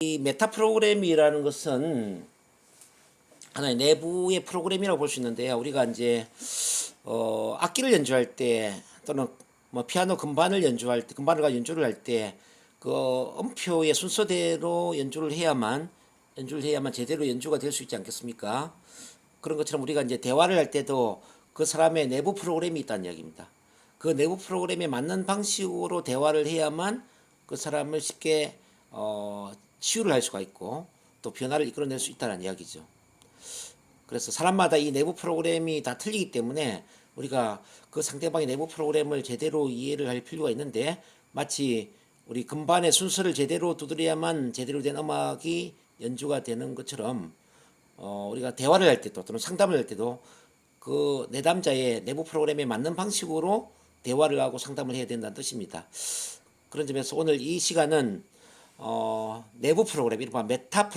이 메타 프로그램이라는 것은 하나의 내부의 프로그램이라고 볼 수 있는데요. 우리가 이제 악기를 연주할 때 또는 뭐 피아노 건반을 연주할 때, 건반을 연주를 할 때 그 음표의 순서대로 연주를 해야만 제대로 연주가 될 수 있지 않겠습니까? 그런 것처럼 우리가 이제 대화를 할 때도 그 사람의 내부 프로그램이 있다는 이야기입니다. 그 내부 프로그램에 맞는 방식으로 대화를 해야만 그 사람을 쉽게 치유를 할 수가 있고 또 변화를 이끌어낼 수 있다는 이야기죠. 그래서 사람마다 이 내부 프로그램이 다 틀리기 때문에 우리가 그 상대방의 내부 프로그램을 제대로 이해를 할 필요가 있는데, 마치 우리 건반의 순서를 제대로 두드려야만 제대로 된 음악이 연주가 되는 것처럼 우리가 대화를 할 때도 또는 상담을 할 때도 그 내담자의 내부 프로그램에 맞는 방식으로 대화를 하고 상담을 해야 된다는 뜻입니다. 그런 점에서 오늘 이 시간은 내부 프로그램, 이른바 메타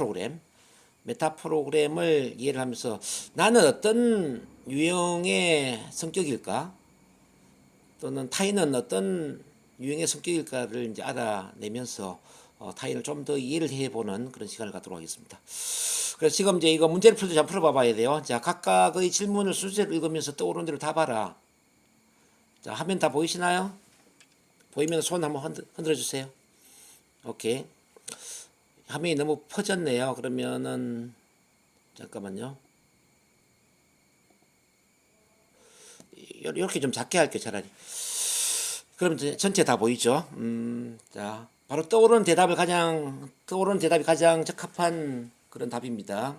프로그램을 이해를 하면서 나는 어떤 유형의 성격일까? 또는 타인은 어떤 유형의 성격일까를 이제 알아내면서 타인을 좀 더 이해를 해보는 그런 시간을 갖도록 하겠습니다. 그래서 지금 이제 이거 문제를 풀도 잘 풀어봐봐야 돼요. 자, 각각의 질문을 순서대로 읽으면서 떠오르는 대로 답하라. 자, 화면 다 보이시나요? 보이면 손 한번 흔들어 주세요. 오케이. 화면이 너무 퍼졌네요. 그러면은 잠깐만요. 이렇게 좀 작게 할게요, 차라리. 그럼 이제 전체 다 보이죠? 자, 바로 떠오르는 대답이 가장 적합한 그런 답입니다.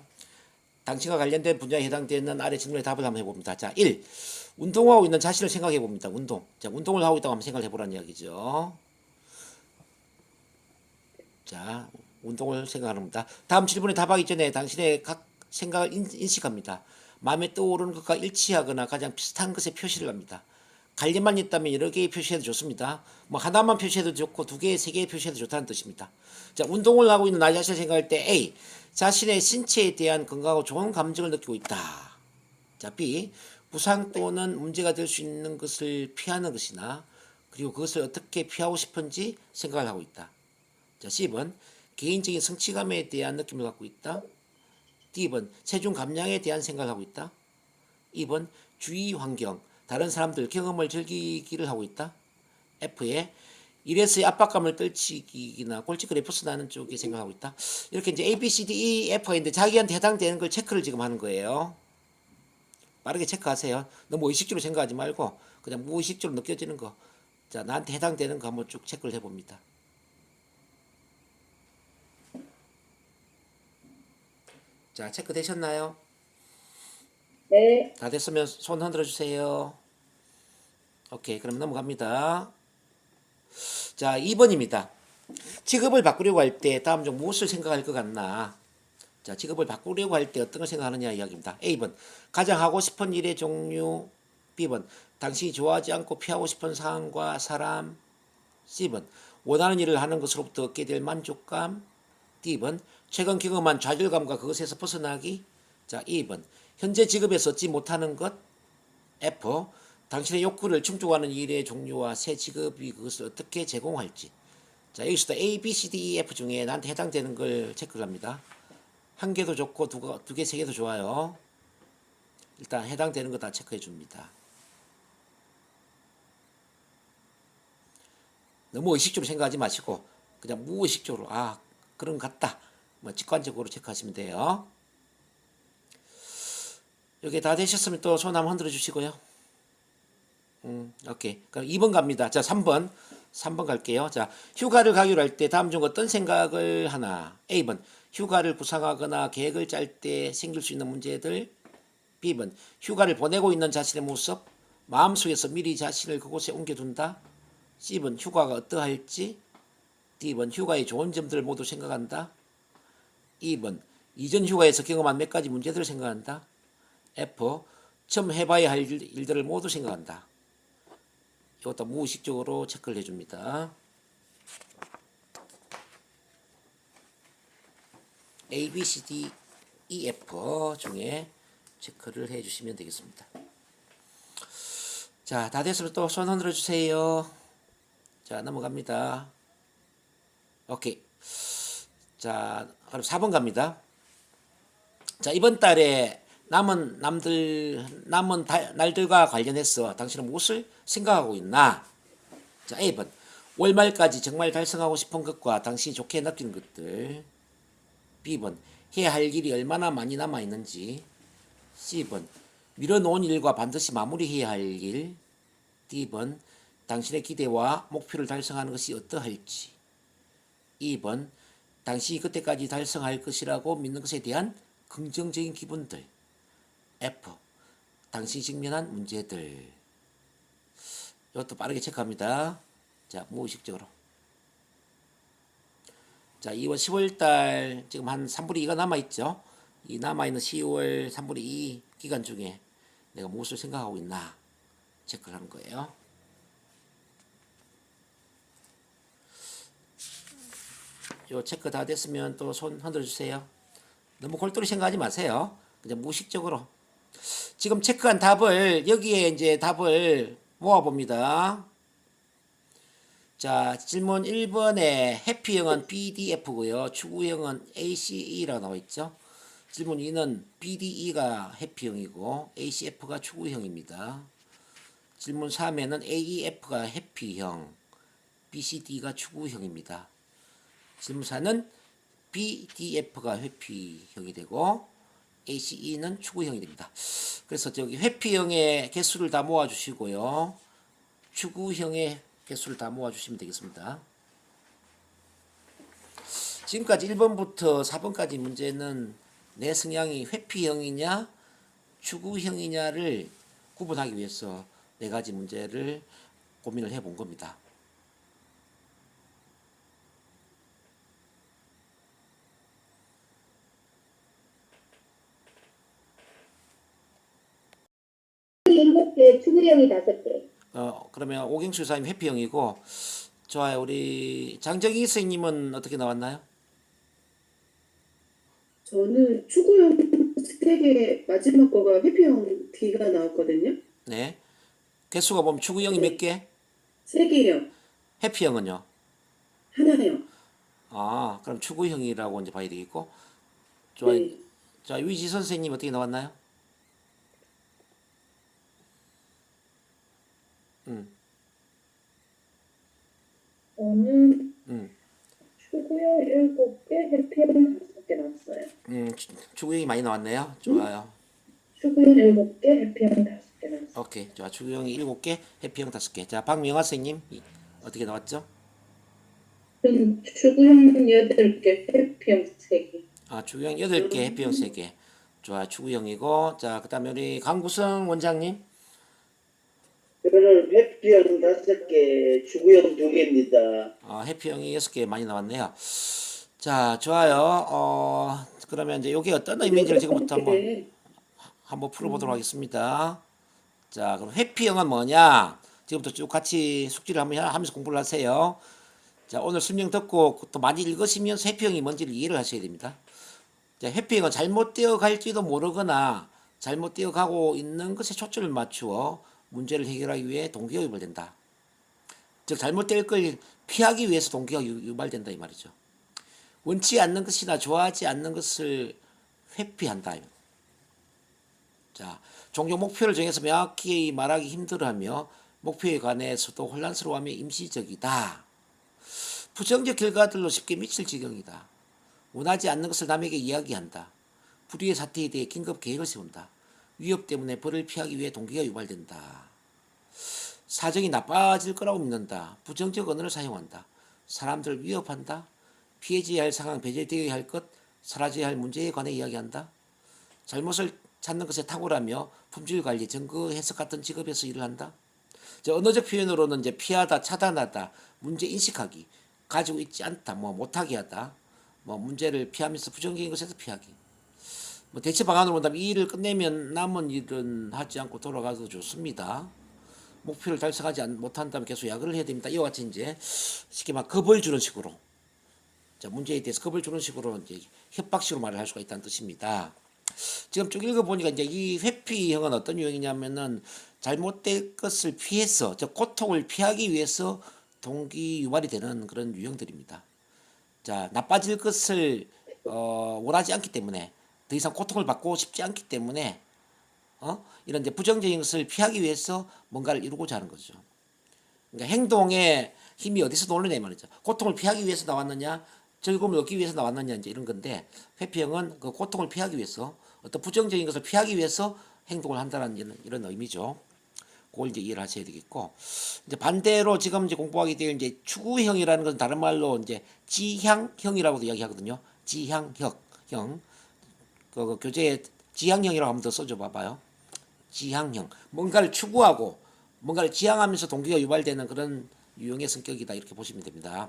당신과 관련된 분야에 해당되는 아래 질문에 답을 한번 해봅니다. 자, 1. 운동하고 있는 자신을 생각해 봅니다. 자, 운동을 하고 있다고 한번 생각해 보라는 이야기죠. 자, 운동을 생각합니다. 다음 질문에 답하기 전에 당신의 각 생각을 인식합니다. 마음에 떠오르는 것과 일치하거나 가장 비슷한 것에 표시를 합니다. 관련만 있다면 여러 개의 표시해도 좋습니다. 뭐 하나만 표시해도 좋고 두 개, 세 개의 표시해도 좋다는 뜻입니다. 자, 운동을 하고 있는 나 자신을 생각할 때 A. 자신의 신체에 대한 건강하고 좋은 감정을 느끼고 있다. 자, B. 부상 또는 문제가 될 수 있는 것을 피하는 것이나 그리고 그것을 어떻게 피하고 싶은지 생각을 하고 있다. 자, C번 개인적인 성취감에 대한 느낌을 갖고 있다. D번 체중 감량에 대한 생각을 하고 있다. 2번 주위 환경, 다른 사람들 경험을 즐기기를 하고 있다. F에 일에서의 압박감을 떨치기나 골칫거리에 벗어나는 쪽에 생각하고 있다. 이렇게 이제 A, B, C, D, E, F가 있는데 자기한테 해당되는 걸 체크를 지금 하는 거예요. 빠르게 체크하세요. 너무 의식적으로 생각하지 말고 그냥 무의식적으로 느껴지는 거. 자, 나한테 해당되는 거 한번 쭉 체크를 해봅니다. 자, 체크 되셨나요? 네. 다 됐으면 손 흔들어 주세요. 오케이, 그럼 넘어갑니다. 자, 2번입니다. 직업을 바꾸려고 할 때 다음 중 무엇을 생각할 것 같나? 자, 직업을 바꾸려고 할 때 어떤 걸 생각하느냐 이야기입니다. A번 가장 하고 싶은 일의 종류. B번 당신이 좋아하지 않고 피하고 싶은 상황과 사람. C번 원하는 일을 하는 것으로부터 얻게 될 만족감. D번 최근 경험한 좌절감과 그것에서 벗어나기. 자, 2번 현재 직업에서 얻지 못하는 것. F 당신의 욕구를 충족하는 일의 종류와 새 직업이 그것을 어떻게 제공할지. 자, 여기서도 A, B, C, D, E, F 중에 나한테 해당되는 걸 체크를 합니다. 한 개도 좋고 두 개, 세 개도 좋아요. 일단 해당되는 거 다 체크해 줍니다. 너무 의식적으로 생각하지 마시고 그냥 무의식적으로 그런 것 같다. 뭐 직관적으로 체크하시면 돼요. 여기 다 되셨으면 또 손 한번 흔들어 주시고요. 오케이. 그럼 2번 갑니다. 자, 3번 갈게요. 자, 휴가를 가기로 할 때 다음 중 어떤 생각을 하나? A번 휴가를 구상하거나 계획을 짤 때 생길 수 있는 문제들. B번 휴가를 보내고 있는 자신의 모습, 마음속에서 미리 자신을 그곳에 옮겨둔다. C번 휴가가 어떠할지. D번 휴가의 좋은 점들을 모두 생각한다. 2번 이전 휴가에서 경험한 몇 가지 문제들을 생각한다. F 처음 해봐야 할 일들을 모두 생각한다. 이것도 무의식적으로 체크를 해줍니다. A, B, C, D, E, F 중에 체크를 해주시면 되겠습니다. 자, 다 됐으면 또 손 흔들어 주세요. 자, 넘어갑니다. 오케이. 자, 그럼 4번 갑니다. 자, 이번 달에 날들과 관련해서 당신은 무엇을 생각하고 있나? 자, A번. 월말까지 정말 달성하고 싶은 것과 당신이 좋게 느끼는 것들. B번. 해야 할 일이 얼마나 많이 남아 있는지. C번. 미뤄놓은 일과 반드시 마무리해야 할 일. D번. 당신의 기대와 목표를 달성하는 것이 어떠할지. 2번. 당신이 그때까지 달성할 것이라고 믿는 것에 대한 긍정적인 기분들. F. 당신이 직면한 문제들. 이것도 빠르게 체크합니다. 자, 무의식적으로. 자, 2월 10월달 지금 한 3분의 2가 남아있죠. 이 남아있는 10월 3분의 2 기간 중에 내가 무엇을 생각하고 있나 체크를 하는 거예요. 요 체크 다 됐으면 또 손 흔들어 주세요. 너무 골똘히 생각하지 마세요. 그냥 무의식적으로. 지금 체크한 답을 여기에 이제 답을 모아봅니다. 자, 질문 1번에 해피형은 BDF고요. 추구형은 ACE라고 나와 있죠. 질문 2는 BDE가 해피형이고 ACF가 추구형입니다. 질문 3에는 AEF가 해피형, BCD가 추구형입니다. 질문 4는 BDF가 회피형이 되고 ACE는 추구형이 됩니다. 그래서 저기 회피형의 개수를 다 모아주시고요. 추구형의 개수를 다 모아주시면 되겠습니다. 지금까지 1번부터 4번까지 문제는 내 성향이 회피형이냐 추구형이냐를 구분하기 위해서 네 가지 문제를 고민을 해본 겁니다. 일곱 개, 추구형이 5개. 그러면 오경수 사님 회피형이고, 좋아요. 우리 장정희 선생님은 어떻게 나왔나요? 저는 추구형 스택의 마지막 거가 회피형 D가 나왔거든요. 네. 개수가 보면 추구형이 몇 개? 3개요. 회피형은요? 하나요. 아, 그럼 추구형이라고 이제 봐야 되겠고. 좋아요. 네. 자, 위지 선생님 어떻게 나왔나요? 저는 음, 추구형 7개, 해피형 5개 나왔어요. 추구형이 많이 나왔네요. 좋아요. 추구형 7개, 해피형 5개 나왔어요. 오케이. 좋아. 추구형이 7개, 회피형 5개. 자, 박명화 선생님 어떻게 나왔죠? 저는 추구형 8개, 해피형 3개. 아, 추구형 8개, 회피형 3개. 좋아. 추구형이고. 자, 그 다음에 우리 강구성 원장님. 저는 회피형 5개, 추구형 2개입니다. 해피형이 6개 많이 나왔네요. 자, 좋아요. 그러면 이제 이게 어떤 의미인지를 지금부터 한번 풀어보도록 하겠습니다. 자, 그럼 회피형은 뭐냐? 지금부터 쭉 같이 숙지를 한번 하면서 공부를 하세요. 자, 오늘 설명 듣고 또 많이 읽으시면서 회피형이 뭔지를 이해를 하셔야 됩니다. 자, 회피형은 잘못되어 갈지도 모르거나 잘못되어 가고 있는 것에 초점을 맞추어 문제를 해결하기 위해 동기가 유발된다. 즉 잘못될 걸 피하기 위해서 동기가 유발된다 이 말이죠. 원치 않는 것이나 좋아하지 않는 것을 회피한다. 자, 종종 목표를 정해서 명확히 말하기 힘들어하며 목표에 관해서도 혼란스러워하며 임시적이다. 부정적 결과들로 쉽게 미칠 지경이다. 원하지 않는 것을 남에게 이야기한다. 불의의 사태에 대해 긴급 계획을 세운다. 위협 때문에 벌을 피하기 위해 동기가 유발된다. 사정이 나빠질 거라고 믿는다. 부정적 언어를 사용한다. 사람들을 위협한다. 피해져야 할 상황, 배제되어야 할 것, 사라져야 할 문제에 관해 이야기한다. 잘못을 찾는 것에 탁월하며 품질 관리, 증거 해석 같은 직업에서 일을 한다. 언어적 표현으로는 이제 피하다, 차단하다, 문제 인식하기, 가지고 있지 않다, 못하게 하다, 문제를 피하면서 부정적인 것에서 피하기. 대체 방안으로 본다면 이 일을 끝내면 남은 일은 하지 않고 돌아가도 좋습니다. 목표를 달성하지 못한다면 계속 야근을 해야 됩니다. 이와 같이 이제 쉽게 말 겁을 주는 식으로, 자, 문제에 대해서 겁을 주는 식으로 이제 협박식으로 말을 할 수가 있다는 뜻입니다. 지금 쭉 읽어보니까 이제 이 회피형은 어떤 유형이냐면은 잘못될 것을 피해서, 즉 고통을 피하기 위해서 동기 유발이 되는 그런 유형들입니다. 자, 나빠질 것을 원하지 않기 때문에 더 이상 고통을 받고 싶지 않기 때문에 이런 이제 부정적인 것을 피하기 위해서 뭔가를 이루고자 하는 거죠. 그러니까 행동의 힘이 어디서 나오느냐 이 말이죠. 고통을 피하기 위해서 나왔느냐, 즐거움을 얻기 위해서 나왔느냐 이제 이런 건데 회피형은 그 고통을 피하기 위해서 어떤 부정적인 것을 피하기 위해서 행동을 한다는 이런 의미죠. 그걸 이제 이해를 하셔야 되겠고 이제 반대로 지금 이제 공부하게 될 이제 추구형이라는 것은 다른 말로 이제 지향형이라고도 이야기하거든요. 지향형 그 교재에 지향형이라고 한번 더 써줘 봐봐요. 지향형 뭔가를 추구하고 뭔가를 지향하면서 동기가 유발되는 그런 유형의 성격이다 이렇게 보시면 됩니다.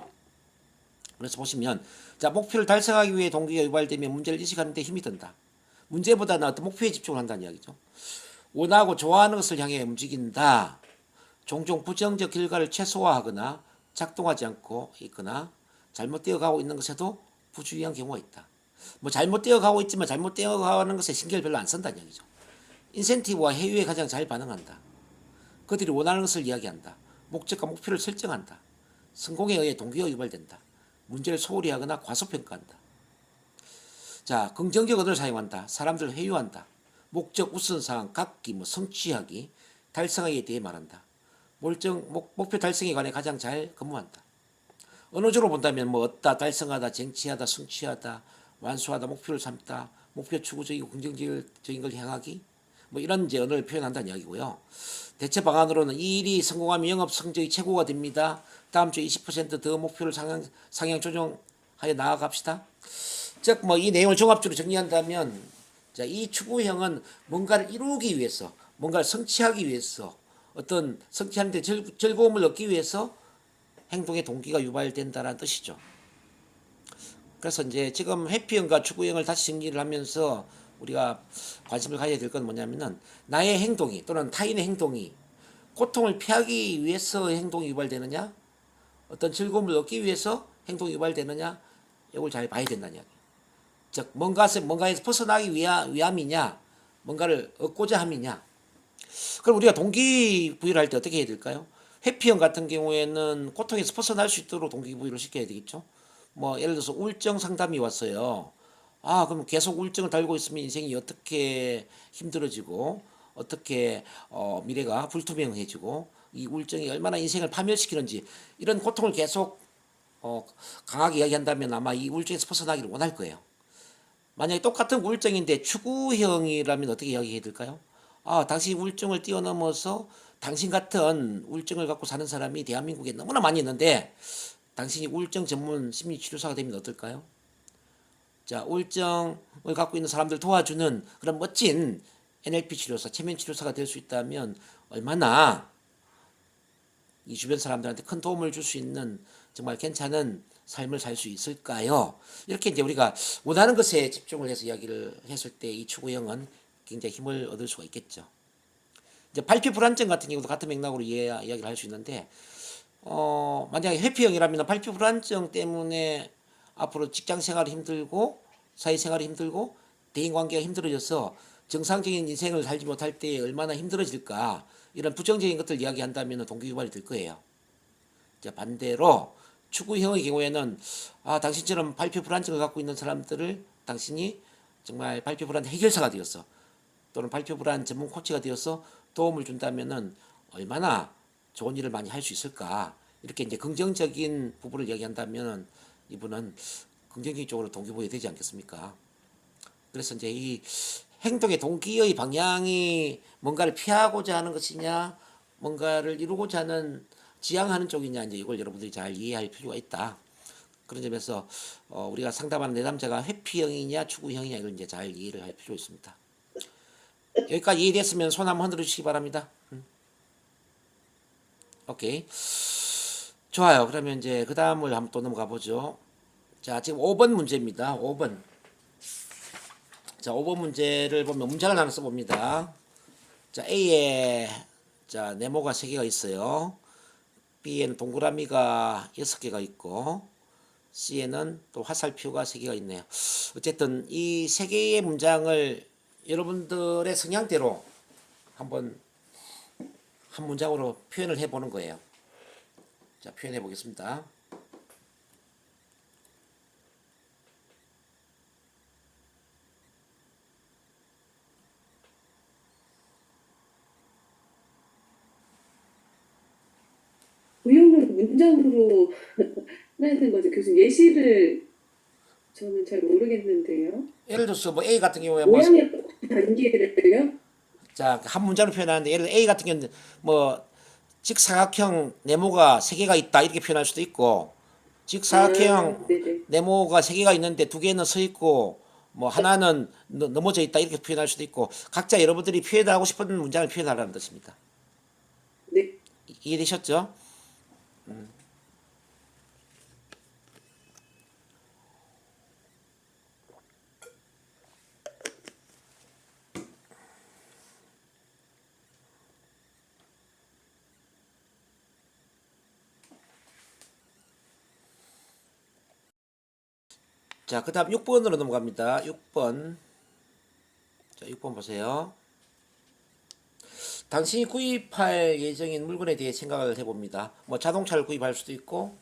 그래서 보시면 자 목표를 달성하기 위해 동기가 유발되면 문제를 인식하는 데 힘이 든다. 문제보다는 어떤 목표에 집중을 한다는 이야기죠. 원하고 좋아하는 것을 향해 움직인다. 종종 부정적 결과를 최소화하거나 작동하지 않고 있거나 잘못되어 가고 있는 것에도 부주의한 경우가 있다. 뭐 잘못되어 가고 있지만 잘못되어 가는 것에 신경을 별로 안 쓴다는 이야기죠. 인센티브와 해유에 가장 잘 반응한다. 그들이 원하는 것을 이야기한다. 목적과 목표를 설정한다. 성공에 의해 동기가 유발된다. 문제를 소홀히 하거나 과소평가한다. 자, 긍정적 언어를 사용한다. 사람들을 회유한다. 목적, 우선사항, 각기, 성취하기, 달성하기에 대해 말한다. 목표 달성에 관해 가장 잘 근무한다. 언어적으로 본다면 얻다, 달성하다, 쟁취하다, 성취하다, 완수하다, 목표를 삼다, 목표 추구적이고 긍정적인 걸 향하기, 이런 이제 언어를 표현한다는 이야기고요. 대체 방안으로는 이 일이 성공하면 영업 성적이 최고가 됩니다. 다음 주에 20%더 목표를 상향 조정하여 나아갑시다. 즉 이 내용을 종합적으로 정리한다면 자, 이 추구형은 뭔가를 이루기 위해서 뭔가를 성취하기 위해서 어떤 성취하는 데 즐거움을 얻기 위해서 행동의 동기가 유발된다는 뜻이죠. 그래서 이제 지금 회피형과 추구형을 다시 정리를 하면서 우리가 관심을 가져야 될 건 뭐냐면은 나의 행동이 또는 타인의 행동이 고통을 피하기 위해서 행동이 유발되느냐 어떤 즐거움을 얻기 위해서 행동이 유발되느냐 이걸 잘 봐야 된다는 이야기. 즉 뭔가에서 벗어나기 위함이냐 뭔가를 얻고자 함이냐. 그럼 우리가 동기부여를 할 때 어떻게 해야 될까요? 회피형 같은 경우에는 고통에서 벗어날 수 있도록 동기부여를 시켜야 되겠죠. 예를 들어서 우울증 상담이 왔어요. 그럼 계속 우울증을 달고 있으면 인생이 어떻게 힘들어지고 어떻게 미래가 불투명해지고 이 우울증이 얼마나 인생을 파멸시키는지 이런 고통을 계속 강하게 이야기한다면 아마 이 우울증에서 벗어나기를 원할 거예요. 만약에 똑같은 우울증인데 추구형이라면 어떻게 이야기해야 될까요? 당신이 우울증을 뛰어넘어서 당신 같은 우울증을 갖고 사는 사람이 대한민국에 너무나 많이 있는데 당신이 우울증 전문 심리치료사가 되면 어떨까요? 자, 우울증을 갖고 있는 사람들 도와주는 그런 멋진 NLP 치료사, 최면 치료사가 될 수 있다면 얼마나 이 주변 사람들한테 큰 도움을 줄 수 있는 정말 괜찮은 삶을 살 수 있을까요? 이렇게 이제 우리가 원하는 것에 집중을 해서 이야기를 했을 때 이 추구형은 굉장히 힘을 얻을 수가 있겠죠. 이제 발표 불안증 같은 경우도 같은 맥락으로 이야기를 할 수 있는데, 만약에 회피형이라면 발표 불안증 때문에 앞으로 직장 생활이 힘들고 사회 생활이 힘들고 대인 관계가 힘들어져서 정상적인 인생을 살지 못할 때 얼마나 힘들어질까 이런 부정적인 것들 이야기한다면 동기유발이 될 거예요. 자, 반대로 추구형의 경우에는 당신처럼 발표 불안증을 갖고 있는 사람들을 당신이 정말 발표 불안 해결사가 되었어 또는 발표 불안 전문 코치가 되어서 도움을 준다면은 얼마나 좋은 일을 많이 할 수 있을까 이렇게 이제 긍정적인 부분을 이야기한다면 이분은 긍정적인 쪽으로 동기부여 되지 않겠습니까? 그래서 이제 이 행동의 동기의 방향이 뭔가를 피하고자 하는 것이냐 뭔가를 이루고자 하는 지향하는 쪽이냐 이제 이걸 여러분들이 잘 이해할 필요가 있다. 그런 점에서 우리가 상담하는 내담자가 회피형이냐 추구형이냐 이걸 이제 잘 이해를 할 필요 있습니다. 여기까지 이해됐으면 손 한번 흔들어 주시기 바랍니다. 오케이. 좋아요. 그러면 이제 그 다음을 한번 또 넘어가 보죠. 자, 지금 5번 문제입니다. 5번. 자, 5번 문제를 보면 문장을 하나 써봅니다. 자, A에 자, 네모가 3개가 있어요. B에는 동그라미가 6개가 있고 C에는 또 화살표가 3개가 있네요. 어쨌든 이 3개의 문장을 여러분들의 성향대로 한번 한 문장으로 표현을 해보는 거예요. 자, 표현해 보겠습니다. 문장으로 하는 거죠. 교수님 예시를 저는 잘 모르겠는데요. 예를 들어서 뭐 A 같은 경우에 뭐 모양의 단계를요? 자, 한 문장으로 표현하는데 예를 들어 A 같은 경우는 뭐 직사각형 네모가 세 개가 있다 이렇게 표현할 수도 있고 직사각형 네네. 네모가 세 개가 있는데 두 개는 서 있고 뭐 하나는 넘어져 있다 이렇게 표현할 수도 있고 각자 여러분들이 표현하고 싶은 문장을 표현하라는 뜻입니다. 네. 이해되셨죠? 자, 그 다음 6번으로 넘어갑니다. 6번. 자, 6번 보세요. 당신이 구입할 예정인 물건에 대해 생각을 해봅니다. 뭐 자동차를 구입할 수도 있고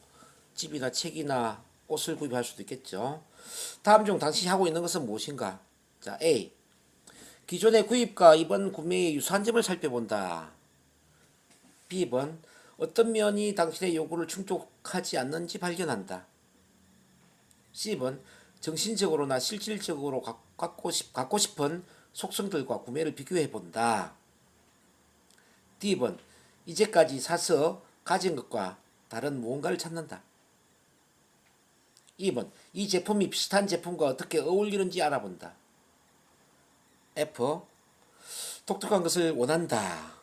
집이나 책이나 옷을 구입할 수도 있겠죠. 다음 중 당신이 하고 있는 것은 무엇인가? 자, A. 기존의 구입과 이번 구매의 유사한 점을 살펴본다. B번. 어떤 면이 당신의 요구를 충족하지 않는지 발견한다. C번. 정신적으로나 실질적으로 갖고 싶은 속성들과 구매를 비교해 본다. D번. 이제까지 사서 가진 것과 다른 무언가를 찾는다. 2번. 이 제품이 비슷한 제품과 어떻게 어울리는지 알아본다. F. 독특한 것을 원한다.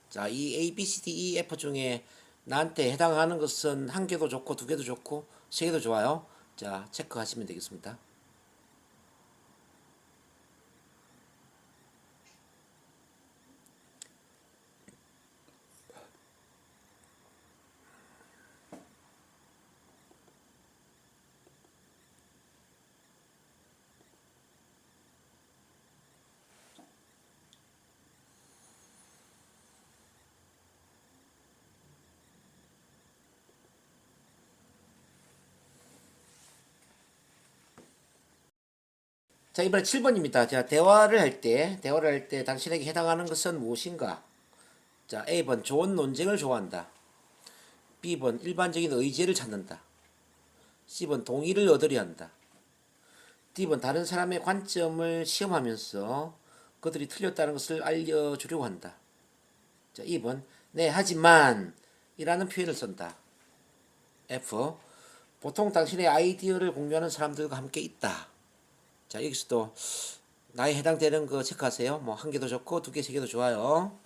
자, 이 A, B, C, D, E, F 중에 나한테 해당하는 것은 한 개도 좋고 두 개도 좋고 세 개도 좋아요. 자, 체크하시면 되겠습니다. 자, 이번에 7번입니다. 자, 대화를 할 때 당신에게 해당하는 것은 무엇인가? 자, A번 좋은 논쟁을 좋아한다. B번 일반적인 의제를 찾는다. C번 동의를 얻으려 한다. D번 다른 사람의 관점을 시험하면서 그들이 틀렸다는 것을 알려주려고 한다. 자, 2번 네, 하지만 이라는 표현을 쓴다. F. 보통 당신의 아이디어를 공유하는 사람들과 함께 있다. 자, 여기서도 나에 해당되는 거 체크하세요. 뭐 한 개도 좋고 두 개, 세 개도 좋아요.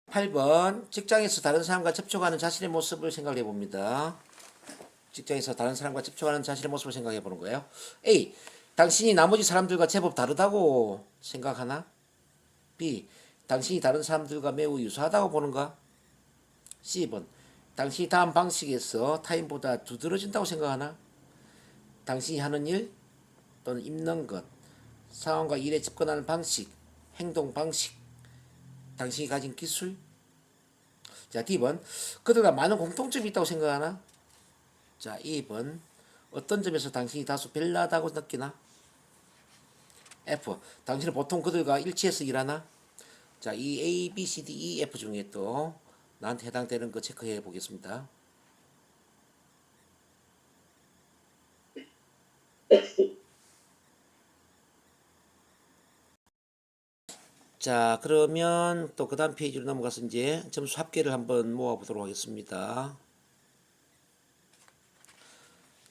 팔 번 직장에서 다른 사람과 접촉하는 자신의 모습을 생각해 봅니다. 직장에서 다른 사람과 접촉하는 자신의 모습을 생각해 보는 거예요. A. 당신이 나머지 사람들과 제법 다르다고 생각하나? B. 당신이 다른 사람들과 매우 유사하다고 보는가? C번. 당신이 다음 방식에서 타인보다 두드러진다고 생각하나? 당신이 하는 일 또는 입는 것, 상황과 일에 접근하는 방식, 행동 방식, 당신이 가진 기술. 자, D번. 그들과 많은 공통점이 있다고 생각하나? 자, 2번. 어떤 점에서 당신이 다소 별나다고 느끼나? F. 당신은 보통 그들과 일치해서 일하나? 자, 이 A, B, C, D, E, F 중에 또 나한테 해당되는 거 체크해 보겠습니다. 자, 그러면 또 그 다음 페이지로 넘어가서 이제 점수 합계를 한번 모아보도록 하겠습니다.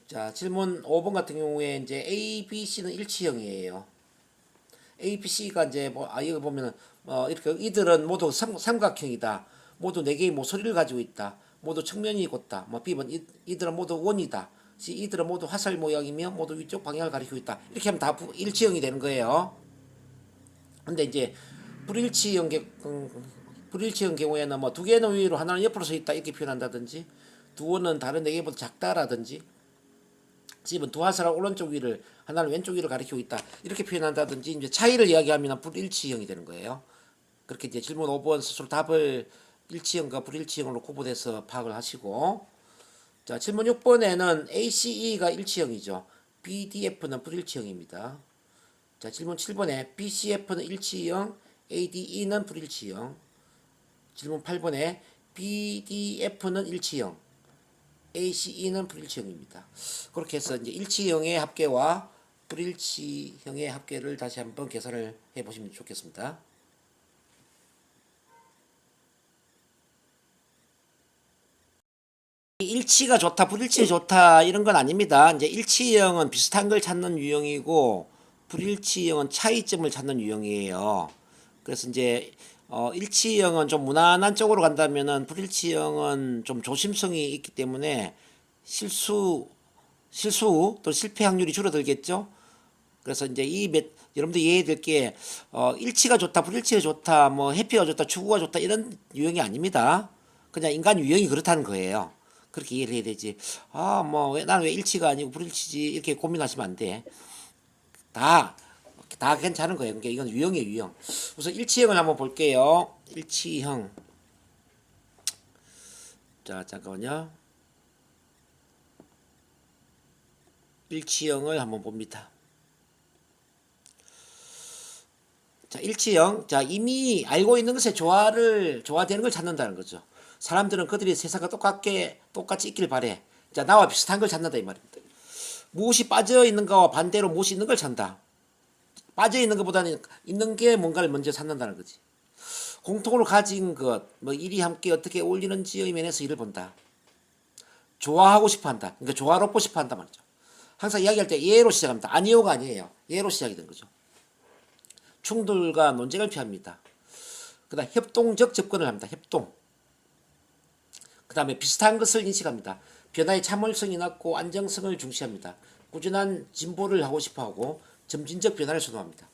자, 질문 5번 같은 경우에 이제 A, B, C는 일치형이에요. A, B, C가 이제 뭐, 이거 보면은, 이렇게 이들은 모두 삼각형이다. 모두 네 개의 모서리를 가지고 있다. 모두 측면이 곧다. 뭐 B번 이들은 모두 원이다. C 이들은 모두 화살 모양이며 모두 위쪽 방향을 가리키고 있다. 이렇게 하면 다 일치형이 되는 거예요. 근데 이제 불일치형 경우에는 뭐 두 개는 위로 하나는 옆으로 서 있다 이렇게 표현한다든지 두어는 다른 네 개보다 작다라든지 집은 두 화살은 오른쪽 위를 하나는 왼쪽 위를 가리키고 있다 이렇게 표현한다든지 이제 차이를 이야기하면 불일치형이 되는 거예요. 그렇게 이제 질문 5번 스스로 답을 일치형과 불일치형으로 구분해서 파악을 하시고 자 질문 6번에는 ACE가 일치형이죠. BDF는 불일치형입니다. 자 질문 7번에 BCF는 일치형, ADE는 불일치형. 질문 8번에 BDF는 일치형, ACE는 불일치형입니다. 그렇게 해서 이제 일치형의 합계와 불일치형의 합계를 다시 한번 계산을 해 보시면 좋겠습니다. 일치가 좋다, 불일치 좋다 이런 건 아닙니다. 이제 일치형은 비슷한 걸 찾는 유형이고 불일치형은 차이점을 찾는 유형이에요. 그래서 이제 일치형은 좀 무난한 쪽으로 간다면은 불일치형은 좀 조심성이 있기 때문에 실수 또 실패 확률이 줄어들겠죠. 그래서 이제 여러분들 이해될 게 일치가 좋다, 불일치가 좋다, 뭐 해피가 좋다, 추구가 좋다 이런 유형이 아닙니다. 그냥 인간 유형이 그렇다는 거예요. 그렇게 이해를 해야 되지. 뭐 나는 왜 일치가 아니고 불일치지 이렇게 고민하시면 안 돼. 다 괜찮은 거예요. 그러니까 이건 유형이에요, 유형. 우선 일치형을 한번 볼게요. 일치형. 자, 잠깐만요. 일치형을 한번 봅니다. 자, 일치형. 자, 이미 알고 있는 것에 조화되는 걸 찾는다는 거죠. 사람들은 그들이 세상과 똑같이 있길 바래. 자, 나와 비슷한 걸 찾는다 이 말입니다. 무엇이 빠져 있는가와 반대로 무엇이 있는 걸 찾는다. 빠져 있는 것보다는 있는 게 뭔가를 먼저 찾는다는 거지. 공통으로 가진 것, 뭐 일이 함께 어떻게 어울리는지의 면에서 이를 본다. 좋아하고 싶어 한다. 그러니까 조화롭고 싶어 한다 말이죠. 항상 이야기할 때 예로 시작합니다. 아니요가 아니에요. 예로 시작이 된 거죠. 충돌과 논쟁을 피합니다. 그 다음 협동적 접근을 합니다. 협동. 그 다음에 비슷한 것을 인식합니다. 변화의 참을성이 낮고 안정성을 중시합니다. 꾸준한 진보를 하고 싶어하고 점진적 변화를 선호합니다.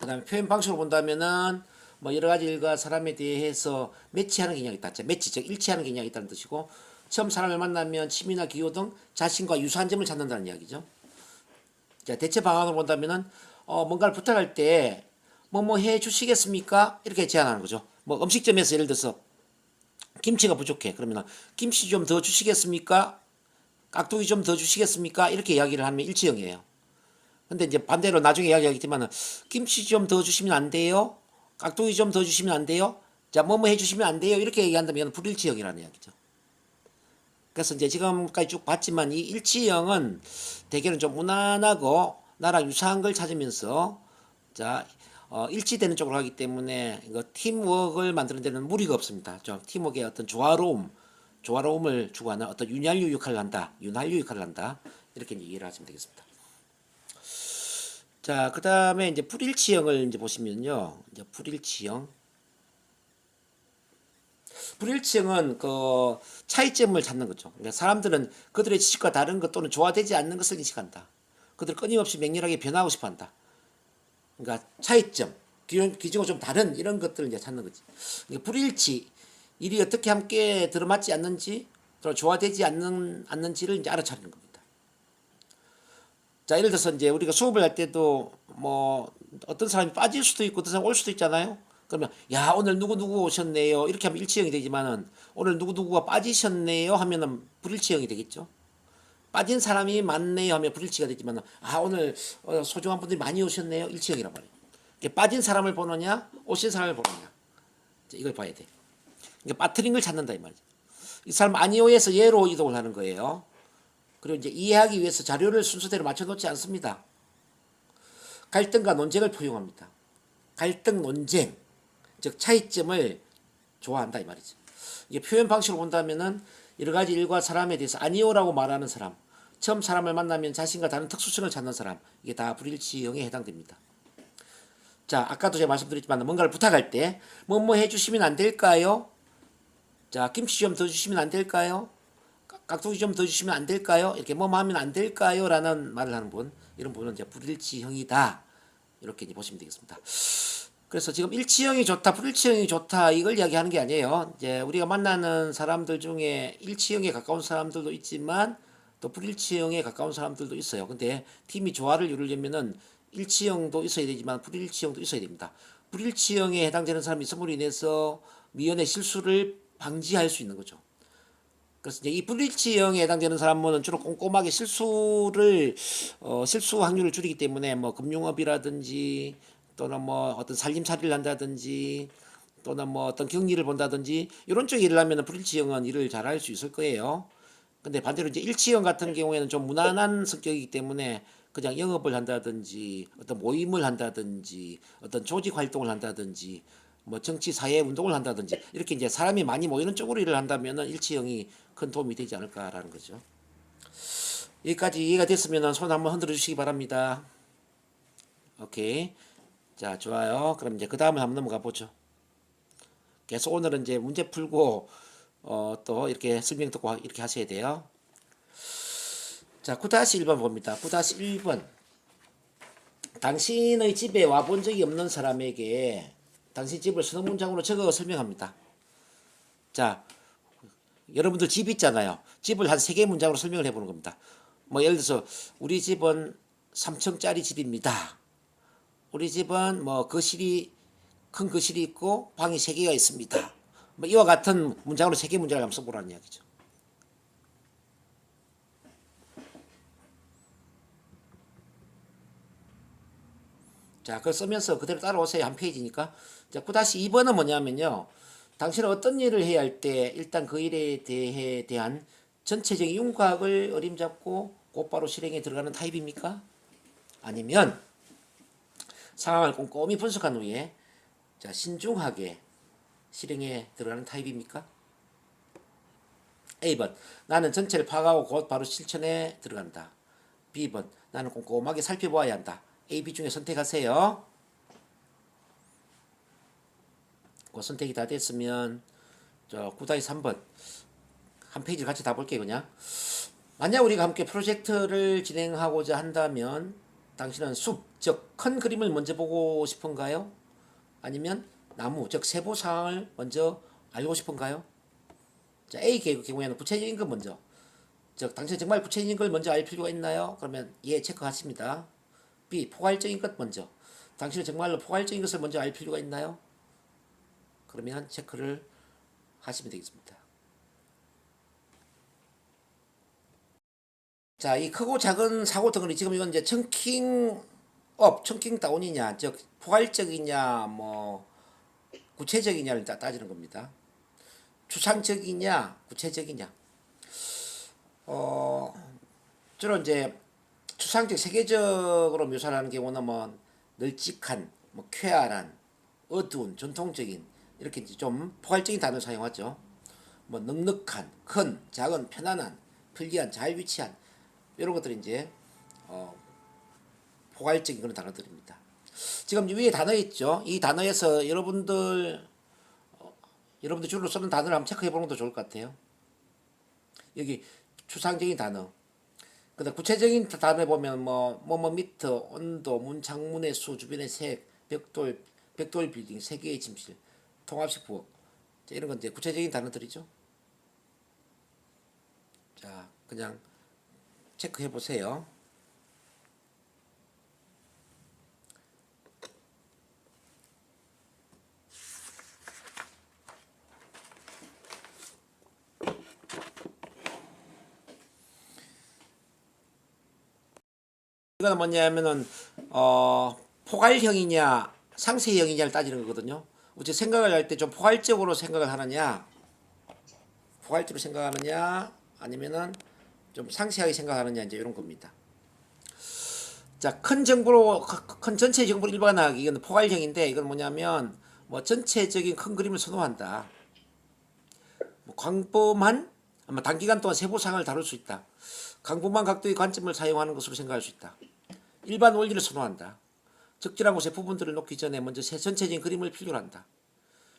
그 다음에 표현 방식으로 본다면은 뭐 여러 가지 일과 사람에 대해서 매치하는 경향이 있다. 매치, 즉 일치하는 경향이 있다는 뜻이고 처음 사람을 만나면 취미나 기호 등 자신과 유사한 점을 찾는다는 이야기죠. 자, 대체 방안으로 본다면은 뭔가를 부탁할 때 뭐 해 주시겠습니까? 이렇게 제안하는 거죠. 뭐 음식점에서 예를 들어서 김치가 부족해. 그러면 김치 좀 더 주시겠습니까? 깍두기 좀 더 주시겠습니까? 이렇게 이야기를 하면 일치형이에요. 근데 이제 반대로 나중에 이야기하겠지만은 김치 좀 더 주시면 안 돼요? 깍두기 좀 더 주시면 안 돼요? 자, 뭐뭐 해주시면 안 돼요? 이렇게 얘기한다면 불일치형이라는 이야기죠. 그래서 이제 지금까지 쭉 봤지만 이 일치형은 대개는 좀 무난하고 나랑 유사한 걸 찾으면서 자, 일치되는 쪽으로 하기 때문에 이거 팀워크를 만드는 데는 무리가 없습니다. 좀 팀워크의 어떤 조화로움을 추구하는 어떤 윤활유 역할을 한다. 이렇게 이해를 하시면 되겠습니다. 자, 그 다음에 이제 불일치형을 이제 보시면요. 이제 불일치형은 그 차이점을 찾는 거죠. 그러니까 사람들은 그들의 지식과 다른 것 또는 조화되지 않는 것을 인식한다. 그들 끊임없이 맹렬하게 변화하고 싶어 한다. 그러니까 차이점, 기존과 좀 다른 이런 것들을 이제 찾는 거지. 그러니까 불일치, 일이 어떻게 함께 들어맞지 않는지, 또 조화되지 않는지를 이제 알아차리는 겁니다. 자, 예를 들어서 이제 우리가 수업을 할 때도 뭐 어떤 사람이 빠질 수도 있고 어떤 사람이 올 수도 있잖아요. 그러면 야, 오늘 누구 오셨네요. 이렇게 하면 일치형이 되지만은 오늘 누구가 빠지셨네요 하면은 불일치형이 되겠죠. 빠진 사람이 많네요 하면 불일치가 되지만 오늘 소중한 분들이 많이 오셨네요 일치형이란 말이에요. 빠진 사람을 보느냐 오신 사람을 보느냐 이걸 봐야 돼. 그러니까 빠뜨린 걸 찾는다 이 말이죠. 이 사람 아니오에서 예로 이동을 하는 거예요. 그리고 이제 이해하기 위해서 자료를 순서대로 맞춰놓지 않습니다. 갈등과 논쟁을 포용합니다. 갈등 논쟁 즉 차이점을 좋아한다 이 말이죠. 이게 표현 방식으로 본다면은 여러 가지 일과 사람에 대해서 아니오라고 말하는 사람, 처음 사람을 만나면 자신과 다른 특수성을 찾는 사람, 이게 다 불일치형에 해당됩니다. 자, 아까도 제가 말씀드렸지만 뭔가를 부탁할 때 뭐 해주시면 안 될까요? 자, 김치 좀 더 주시면 안 될까요? 깍두기 좀 더 주시면 안 될까요? 이렇게 뭐 하면 안 될까요? 라는 말을 하는 분, 이런 분은 이제 불일치형이다. 이렇게 이제 보시면 되겠습니다. 그래서 지금 일치형이 좋다, 불일치형이 좋다 이걸 이야기하는 게 아니에요. 이제 우리가 만나는 사람들 중에 일치형에 가까운 사람들도 있지만 또 불일치형에 가까운 사람들도 있어요. 근데 팀이 조화를 이루려면은 일치형도 있어야 되지만 불일치형도 있어야 됩니다. 불일치형에 해당되는 사람이 있음으로 인해서 미연의 실수를 방지할 수 있는 거죠. 그래서 이제 이 불일치형에 해당되는 사람은 주로 꼼꼼하게 실수 확률을 줄이기 때문에 뭐 금융업이라든지 또는 뭐 어떤 살림살이를 한다든지 또는 뭐 어떤 경리를 본다든지 이런 쪽 일을 하면 불일치형은 일을 잘할 수 있을 거예요. 근데 반대로 이제 일치형 같은 경우에는 좀 무난한 성격이기 때문에 그냥 영업을 한다든지 어떤 모임을 한다든지 어떤 조직 활동을 한다든지 뭐 정치 사회 운동을 한다든지 이렇게 이제 사람이 많이 모이는 쪽으로 일을 한다면은 일치형이 큰 도움이 되지 않을까라는 거죠. 여기까지 이해가 됐으면 손 한번 흔들어 주시기 바랍니다. 오케이. 자, 좋아요. 그럼 이제 그 다음에 한번 넘어가 보죠. 계속 오늘은 이제 문제 풀고 또 이렇게 설명 듣고 이렇게 하셔야 돼요. 자, 9-1번 봅니다. 9-1번. 당신의 집에 와본 적이 없는 사람에게 당신 집을 선언 문장으로 적어 설명합니다. 자, 여러분들 집 있잖아요. 집을 한 3개 문장으로 설명을 해보는 겁니다. 뭐 예를 들어서 우리 집은 3층짜리 집입니다. 우리 집은 뭐 큰 거실이 있고 방이 3개가 있습니다. 뭐 이와 같은 문장으로 3개 문장을 한번 써보라는 이야기죠. 자, 그걸 쓰면서 그대로 따라오세요. 한 페이지니까. 자, 9-2번은 뭐냐면요. 당신은 어떤 일을 해야 할 때 일단 그 일에 대한 전체적인 윤곽을 어림잡고 곧바로 실행에 들어가는 타입입니까? 아니면 상황을 꼼꼼히 분석한 후에 자, 신중하게 실행에 들어가는 타입입니까? A번 나는 전체를 파악하고 곧 바로 실천에 들어간다. B번 나는 꼼꼼하게 살펴보아야 한다. A, B 중에 선택하세요. 그 선택이 다 됐으면 9-3번 한 페이지를 같이 다 볼게요. 그냥 만약 우리가 함께 프로젝트를 진행하고자 한다면 당신은 숲, 즉 큰 그림을 먼저 보고 싶은가요? 아니면 나무, 즉 세부 사항을 먼저 알고 싶은가요? 자, A 경우에는 구체적인 것 먼저, 즉 당신 정말 구체적인 걸 먼저 알 필요가 있나요? 그러면 예 체크하십니다. B 포괄적인 것 먼저, 당신은 정말로 포괄적인 것을 먼저 알 필요가 있나요? 그러면 체크를 하시면 되겠습니다. 자, 이 크고 작은 사고 덩어리 지금 이건 이제 청킹 업, 청킹 다운이냐, 즉 포괄적이냐, 뭐 구체적이냐를 따지는 겁니다. 추상적이냐, 구체적이냐. 주로 이제 추상적, 세계적으로 묘사를 하는 경우는 뭐 널찍한, 뭐 쾌활한, 어두운, 전통적인 이렇게 이제 좀 포괄적인 단어를 사용하죠. 뭐 넉넉한, 큰, 작은, 편안한, 편리한, 잘 위치한 이런 것들이 이제 포괄적인 그런 단어들입니다. 지금 위에 단어 있죠. 이 단어에서 여러분들 주로 쓰는 단어를 한번 체크해 보는 것도 좋을 것 같아요. 여기 추상적인 단어. 그다음 구체적인 단어에 보면 뭐 미터, 온도, 문 창문의 수, 주변의 색, 벽돌 빌딩, 세 개의 침실, 통합식 부엌. 자, 이런 건 이제 구체적인 단어들이죠. 자, 그냥 체크해 보세요. 이거는 뭐냐면은 포괄형이냐 상세형이냐를 따지는 거거든요. 우리 생각을 할 때 좀 포괄적으로 생각을 하느냐, 포괄적으로 생각하느냐, 아니면은 좀 상세하게 생각하느냐 이제 이런 겁니다. 자, 큰 전체 정보를 일반화하기 이건 포괄형인데 이건 뭐냐면 뭐 전체적인 큰 그림을 선호한다. 뭐 광범한 아마 단기간 동안 세부 사항을 다룰 수 있다. 광범한 각도의 관점을 사용하는 것으로 생각할 수 있다. 일반 원리를 선호한다. 적절한 곳에 부분들을 놓기 전에 먼저 전체적인 그림을 필요로 한다.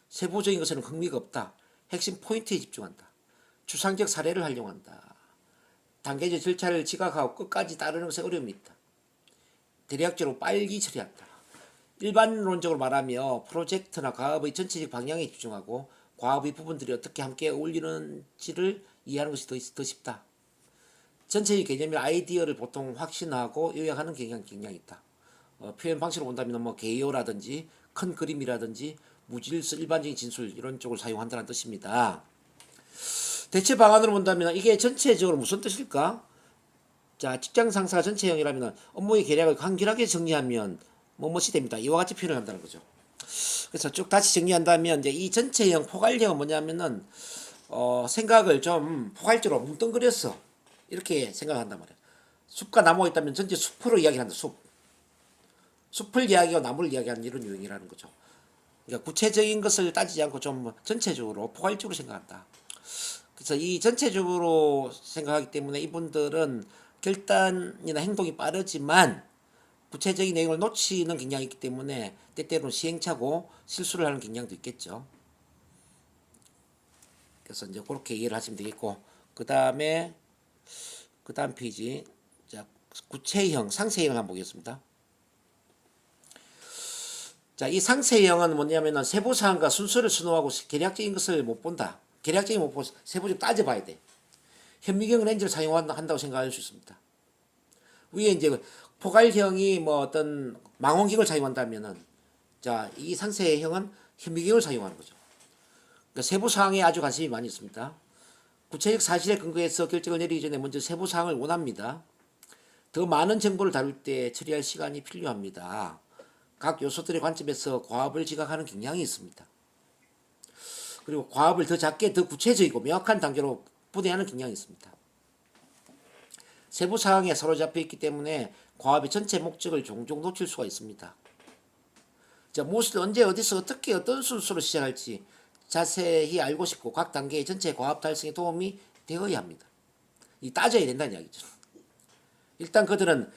세부적인 것에는 흥미가 없다. 핵심 포인트에 집중한다. 추상적 사례를 활용한다. 단계적 절차를 지각하고 끝까지 따르는 것에 어려움이 있다. 대략적으로 빨리 처리한다. 일반론적으로 말하며 프로젝트나 과업의 전체적 방향에 집중하고 과업의 부분들이 어떻게 함께 어울리는지를 이해하는 것이 더 쉽다. 전체의 개념이나 아이디어를 보통 확신하고 요약하는 경향이 있다. 표현 방식으로 본다면 뭐 개요라든지 큰 그림이라든지 무질서 일반적인 진술 이런 쪽을 사용한다는 뜻입니다. 대체 방안으로 본다면 이게 전체적으로 무슨 뜻일까? 자, 직장 상사가 전체형이라면 업무의 계략을 간결하게 정리하면 뭐뭇이 됩니다. 이와 같이 표현을 한다는 거죠. 그래서 쭉 다시 정리한다면 이제 이 전체형 포괄형은 뭐냐면은 생각을 좀 포괄적으로 뭉뚱그려서 이렇게 생각한단 말이에요. 숲과 나무가 있다면 전체 숲으로 이야기한다. 숲을 이야기하고 나무를 이야기하는 이런 유형이라는 거죠. 그러니까 구체적인 것을 따지지 않고 좀 전체적으로 포괄적으로 생각한다. 그래서 이 전체적으로 생각하기 때문에 이분들은 결단이나 행동이 빠르지만 구체적인 내용을 놓치는 경향이 있기 때문에 때때로는 시행착오, 실수를 하는 경향도 있겠죠. 그래서 이제 그렇게 이해를 하시면 되겠고, 그 다음 페이지, 자, 구체형, 상세형을 한번 보겠습니다. 자, 이 상세형은 뭐냐면은 세부사항과 순서를 순호하고 계략적인 것을 못 본다. 계략적인 못 보고 세부적으로 따져봐야 돼. 현미경 렌즈를 사용한다고 생각할 수 있습니다. 위에 이제 포괄형이 뭐 어떤 망원경을 사용한다면은, 자, 이 상세형은 현미경을 사용하는 거죠. 그러니까 세부 사항에 아주 관심이 많이 있습니다. 구체적 사실에 근거해서 결정을 내리기 전에 먼저 세부 사항을 원합니다. 더 많은 정보를 다룰 때 처리할 시간이 필요합니다. 각 요소들의 관점에서 과업을 지각하는 경향이 있습니다. 그리고 과업을 더 작게 더 구체적이고 명확한 단계로 분해하는 경향이 있습니다. 세부 사항에 사로잡혀 있기 때문에 과업의 전체 목적을 종종 놓칠 수가 있습니다. 자, 무엇을 언제 어디서 어떻게 어떤 순서로 시작할지 자세히 알고 싶고 각 단계의 전체 과업 달성에 도움이 되어야 합니다. 이 따져야 된다는 이야기죠. 일단 그들은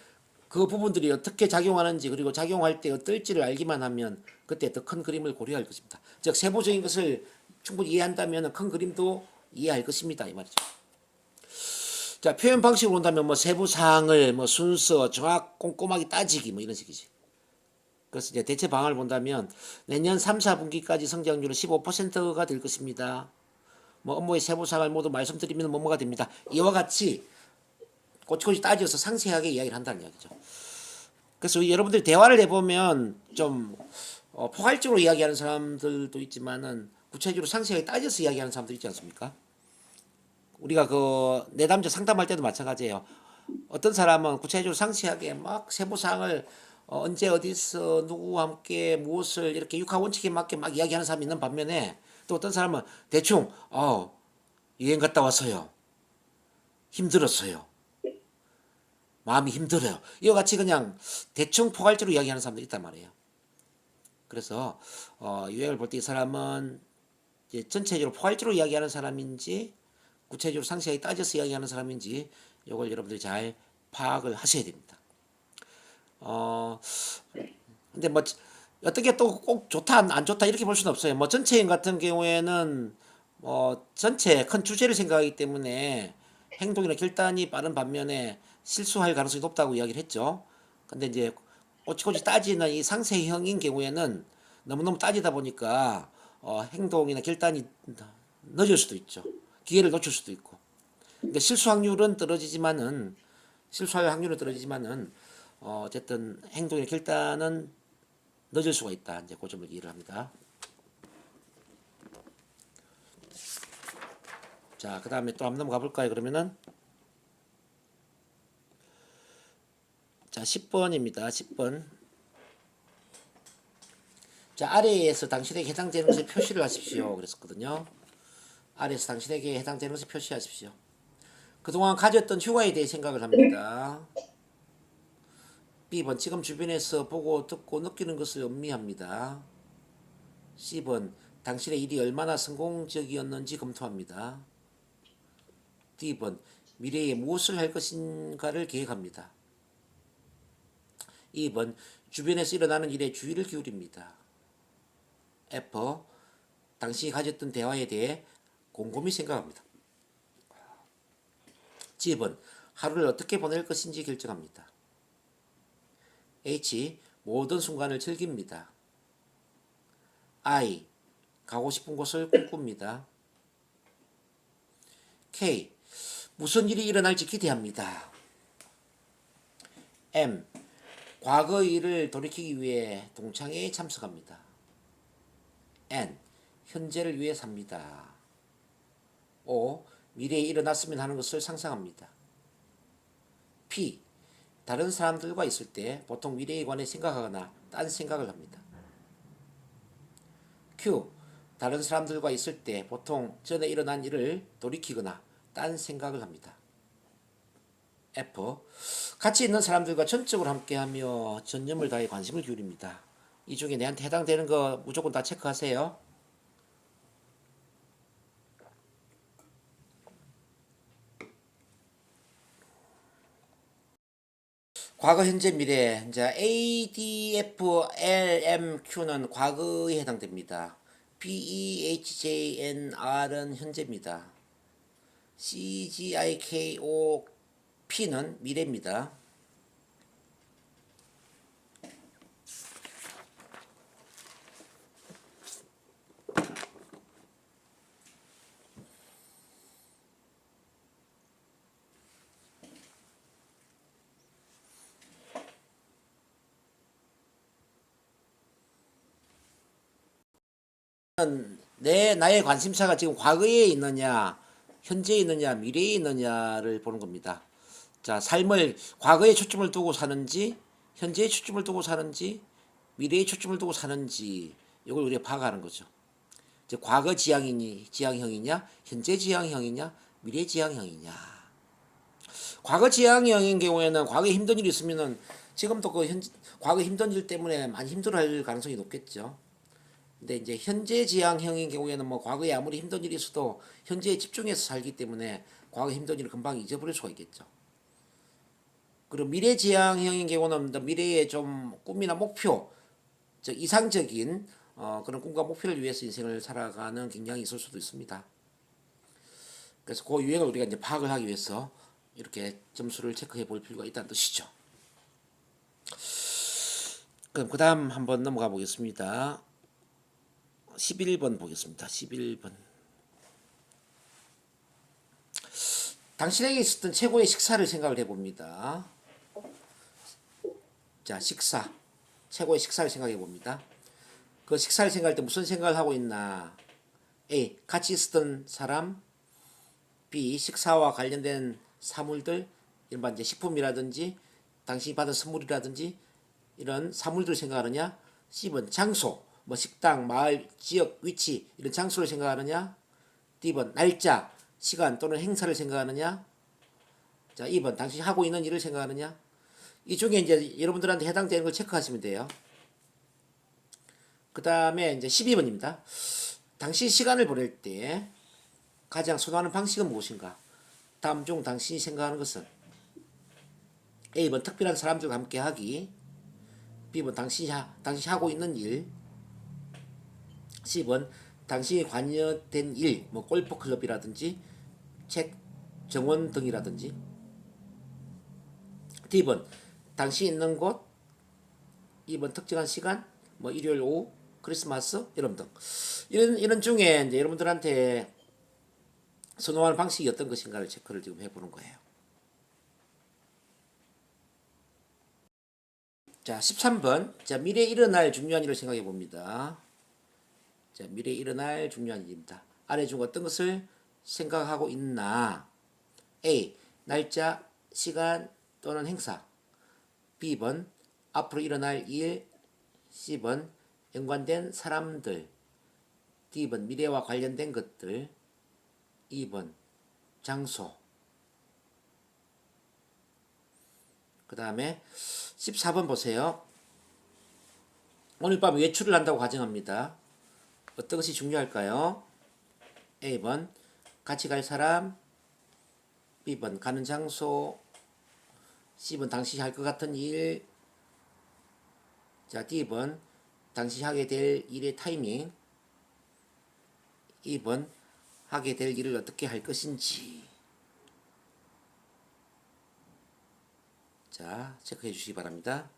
그 부분들이 어떻게 작용하는지 그리고 작용할 때 어떨지를 알기만 하면 그때 더 큰 그림을 고려할 것입니다. 즉 세부적인 것을 충분히 이해한다면 큰 그림도 이해할 것입니다. 이 말이죠. 자, 표현 방식으로 본다면 뭐 세부 사항을 뭐 순서, 정확 꼼꼼하게 따지기 뭐 이런 식이지. 그래서 이제 대체 방안을 본다면 내년 3, 4분기까지 성장률은 15%가 될 것입니다. 뭐 업무의 세부 사항을 모두 말씀드리면 뭐뭐가 됩니다. 이와 같이 꼬치꼬치 따져서 상세하게 이야기를 한다는 이야기죠. 그래서 여러분들이 대화를 해보면 좀 포괄적으로 이야기하는 사람들도 있지만은 구체적으로 상세하게 따져서 이야기하는 사람도 있지 않습니까? 우리가 그 내담자 상담할 때도 마찬가지예요. 어떤 사람은 구체적으로 상세하게 막 세부 사항을 언제 어디서 누구와 함께 무엇을 이렇게 육하 원칙에 맞게 막 이야기하는 사람이 있는 반면에 또 어떤 사람은 대충 여행 갔다 와서요. 힘들었어요. 마음이 힘들어요. 이와 같이 그냥 대충 포괄적으로 이야기하는 사람들이 있단 말이에요. 그래서 유행을 볼 때 이 사람은 이제 전체적으로 포괄적으로 이야기하는 사람인지 구체적으로 상세하게 따져서 이야기하는 사람인지 이걸 여러분들이 잘 파악을 하셔야 됩니다. 근데 뭐 어떻게 또 꼭 좋다 안 좋다 이렇게 볼 수는 없어요. 뭐 전체인 같은 경우에는 전체 큰 주제를 생각하기 때문에 행동이나 결단이 빠른 반면에 실수할 가능성이 높다고 이야기를 했죠. 근데 이제 꼬치꼬치 따지는 이 상세형인 경우에는 너무너무 따지다 보니까 행동이나 결단이 늦을 수도 있죠. 기회를 놓칠 수도 있고. 근데 실수할 확률은 떨어지지만은 어쨌든 행동이나 결단은 늦을 수가 있다. 이제 그 점을 이해를 합니다. 자, 그 다음에 또 한번 넘어가 볼까요? 그러면은 자, 10번입니다. 10번. 자, 아래에서 당신에게 해당되는 것에 표시를 하십시오. 그랬었거든요. 아래에서 당신에게 해당되는 것을 표시하십시오. 그동안 가졌던 휴가에 대해 생각을 합니다. B번 지금 주변에서 보고 듣고 느끼는 것을 음미합니다. C번 당신의 일이 얼마나 성공적이었는지 검토합니다. D번 미래에 무엇을 할 것인가를 계획합니다. 2번 주변에서 일어나는 일에 주의를 기울입니다. F 당신이 가졌던 대화에 대해 곰곰이 생각합니다. G번 하루를 어떻게 보낼 것인지 결정합니다. H 모든 순간을 즐깁니다. I. 가고 싶은 곳을 꿈꿉니다. K. 무슨 일이 일어날지 기대합니다. M. 과거의 일을 돌이키기 위해 동창회에 참석합니다. N. 현재를 위해 삽니다. O. 미래에 일어났으면 하는 것을 상상합니다. P. 다른 사람들과 있을 때 보통 미래에 관해 생각하거나 딴 생각을 합니다. Q. 다른 사람들과 있을 때 보통 전에 일어난 일을 돌이키거나 딴 생각을 합니다. F. 같이 있는 사람들과 전적으로 함께하며 전념을 다해 관심을 기울입니다. 이 중에 내한테 해당되는 거 무조건 다 체크하세요. 과거, 현재, 미래. 이제 A, D, F, L, M, Q는 과거에 해당됩니다. P, E, H, J, N, R은 현재입니다. C, G, I, K, O, P는 미래입니다. 나의 관심사가 지금 과거에 있느냐, 현재에 있느냐, 미래에 있느냐를 보는 겁니다. 자, 삶을 과거에 초점을 두고 사는지, 현재에 초점을 두고 사는지, 미래에 초점을 두고 사는지, 이걸 우리가 파악하는 거죠. 이제 과거 지향형이냐, 현재 지향형이냐, 미래 지향형이냐. 과거 지향형인 경우에는 과거에 힘든 일이 있으면은 지금도 과거 힘든 일 때문에 많이 힘들어할 가능성이 높겠죠. 근데 이제 현재 지향형인 경우에는 뭐 과거에 아무리 힘든 일이 있어도 현재에 집중해서 살기 때문에 과거 힘든 일을 금방 잊어버릴 수가 있겠죠. 그리고 미래 지향형인 경우는 미래의 좀 꿈이나 목표, 즉 이상적인 그런 꿈과 목표를 위해서 인생을 살아가는 경향이 있을 수도 있습니다. 그래서 그 유형을 우리가 이제 파악을 하기 위해서 이렇게 점수를 체크해 볼 필요가 있다는 뜻이죠. 그럼 그 다음 한번 넘어가 보겠습니다. 11번 보겠습니다. 11번. 당신에게 있었던 최고의 식사를 생각을 해봅니다. 자, 식사. 최고의 식사를 생각해 봅니다. 그 식사를 생각할 때 무슨 생각을 하고 있나? A. 같이 있었던 사람. B. 식사와 관련된 사물들. 일반 이제 식품이라든지 당신이 받은 선물이라든지 이런 사물들을 생각하느냐? C번 장소. 뭐 식당, 마을, 지역, 위치 이런 장소를 생각하느냐? D번 날짜, 시간 또는 행사를 생각하느냐? 자, 2번 당신이 하고 있는 일을 생각하느냐? 이 중에 이제 여러분들한테 해당되는 걸 체크하시면 돼요. 그 다음에 이제 12번입니다. 당신 시간을 보낼 때 가장 선호하는 방식은 무엇인가? 다음 중 당신이 생각하는 것은 A번 특별한 사람들과 함께 하기, B번 당신이 하고 있는 일, C번 당신이 관여된 일, 뭐 골프 클럽이라든지 책 정원 등이라든지, D번 당신이 있는 곳, 2번 특정한 시간, 뭐 일요일 오후, 크리스마스 이런 등 이런 중에 이제 여러분들한테 선호하는 방식이 어떤 것인가를 체크를 지금 해보는 거예요. 자, 13번. 자, 미래에 일어날 중요한 일을 생각해 봅니다. 자, 미래에 일어날 중요한 일입니다. 아래 중 어떤 것을 생각하고 있나? A. 날짜, 시간 또는 행사. B번 앞으로 일어날 일. C번 연관된 사람들. D번 미래와 관련된 것들. 2번 장소. 그 다음에 14번 보세요. 오늘 밤 외출을 한다고 가정합니다. 어떤 것이 중요할까요? A번 같이 갈 사람, B번 가는 장소, C번 당신이 할 것 같은 일, 자, D번 당신이 하게 될 일의 타이밍, 2번 하게 될 일을 어떻게 할 것인지. 자, 체크해 주시기 바랍니다.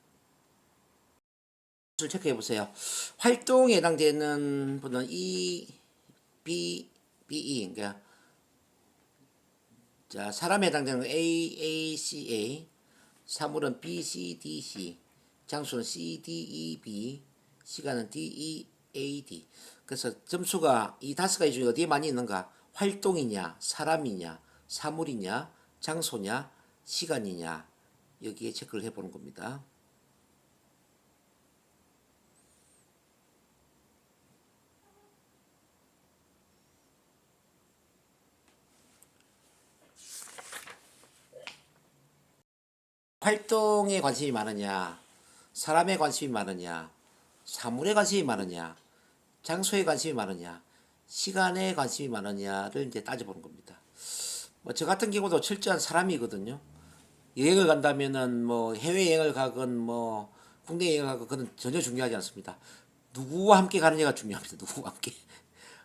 체크해 보세요. 활동에 해당되는 분은 E, B, BE. 그러니까 자, 사람에 해당되는 AACA, 사물은 BCDC, 장수는 CDEB, 시간은 DEAD. 그래서 점수가 이 5가지 중에 어디에 많이 있는가? 활동이냐, 사람이냐, 사물이냐, 장소냐, 시간이냐, 여기에 체크를 해보는 겁니다. 활동에 관심이 많으냐, 사람에 관심이 많으냐, 사물에 관심이 많으냐, 장소에 관심이 많으냐, 시간에 관심이 많으냐를 이제 따져보는 겁니다. 뭐 저 같은 경우도 철저한 사람이거든요. 여행을 간다면은 뭐 해외여행을 가건 뭐 국내 여행을 가건 그건 전혀 중요하지 않습니다. 누구와 함께 가느냐가 중요합니다. 누구와 함께.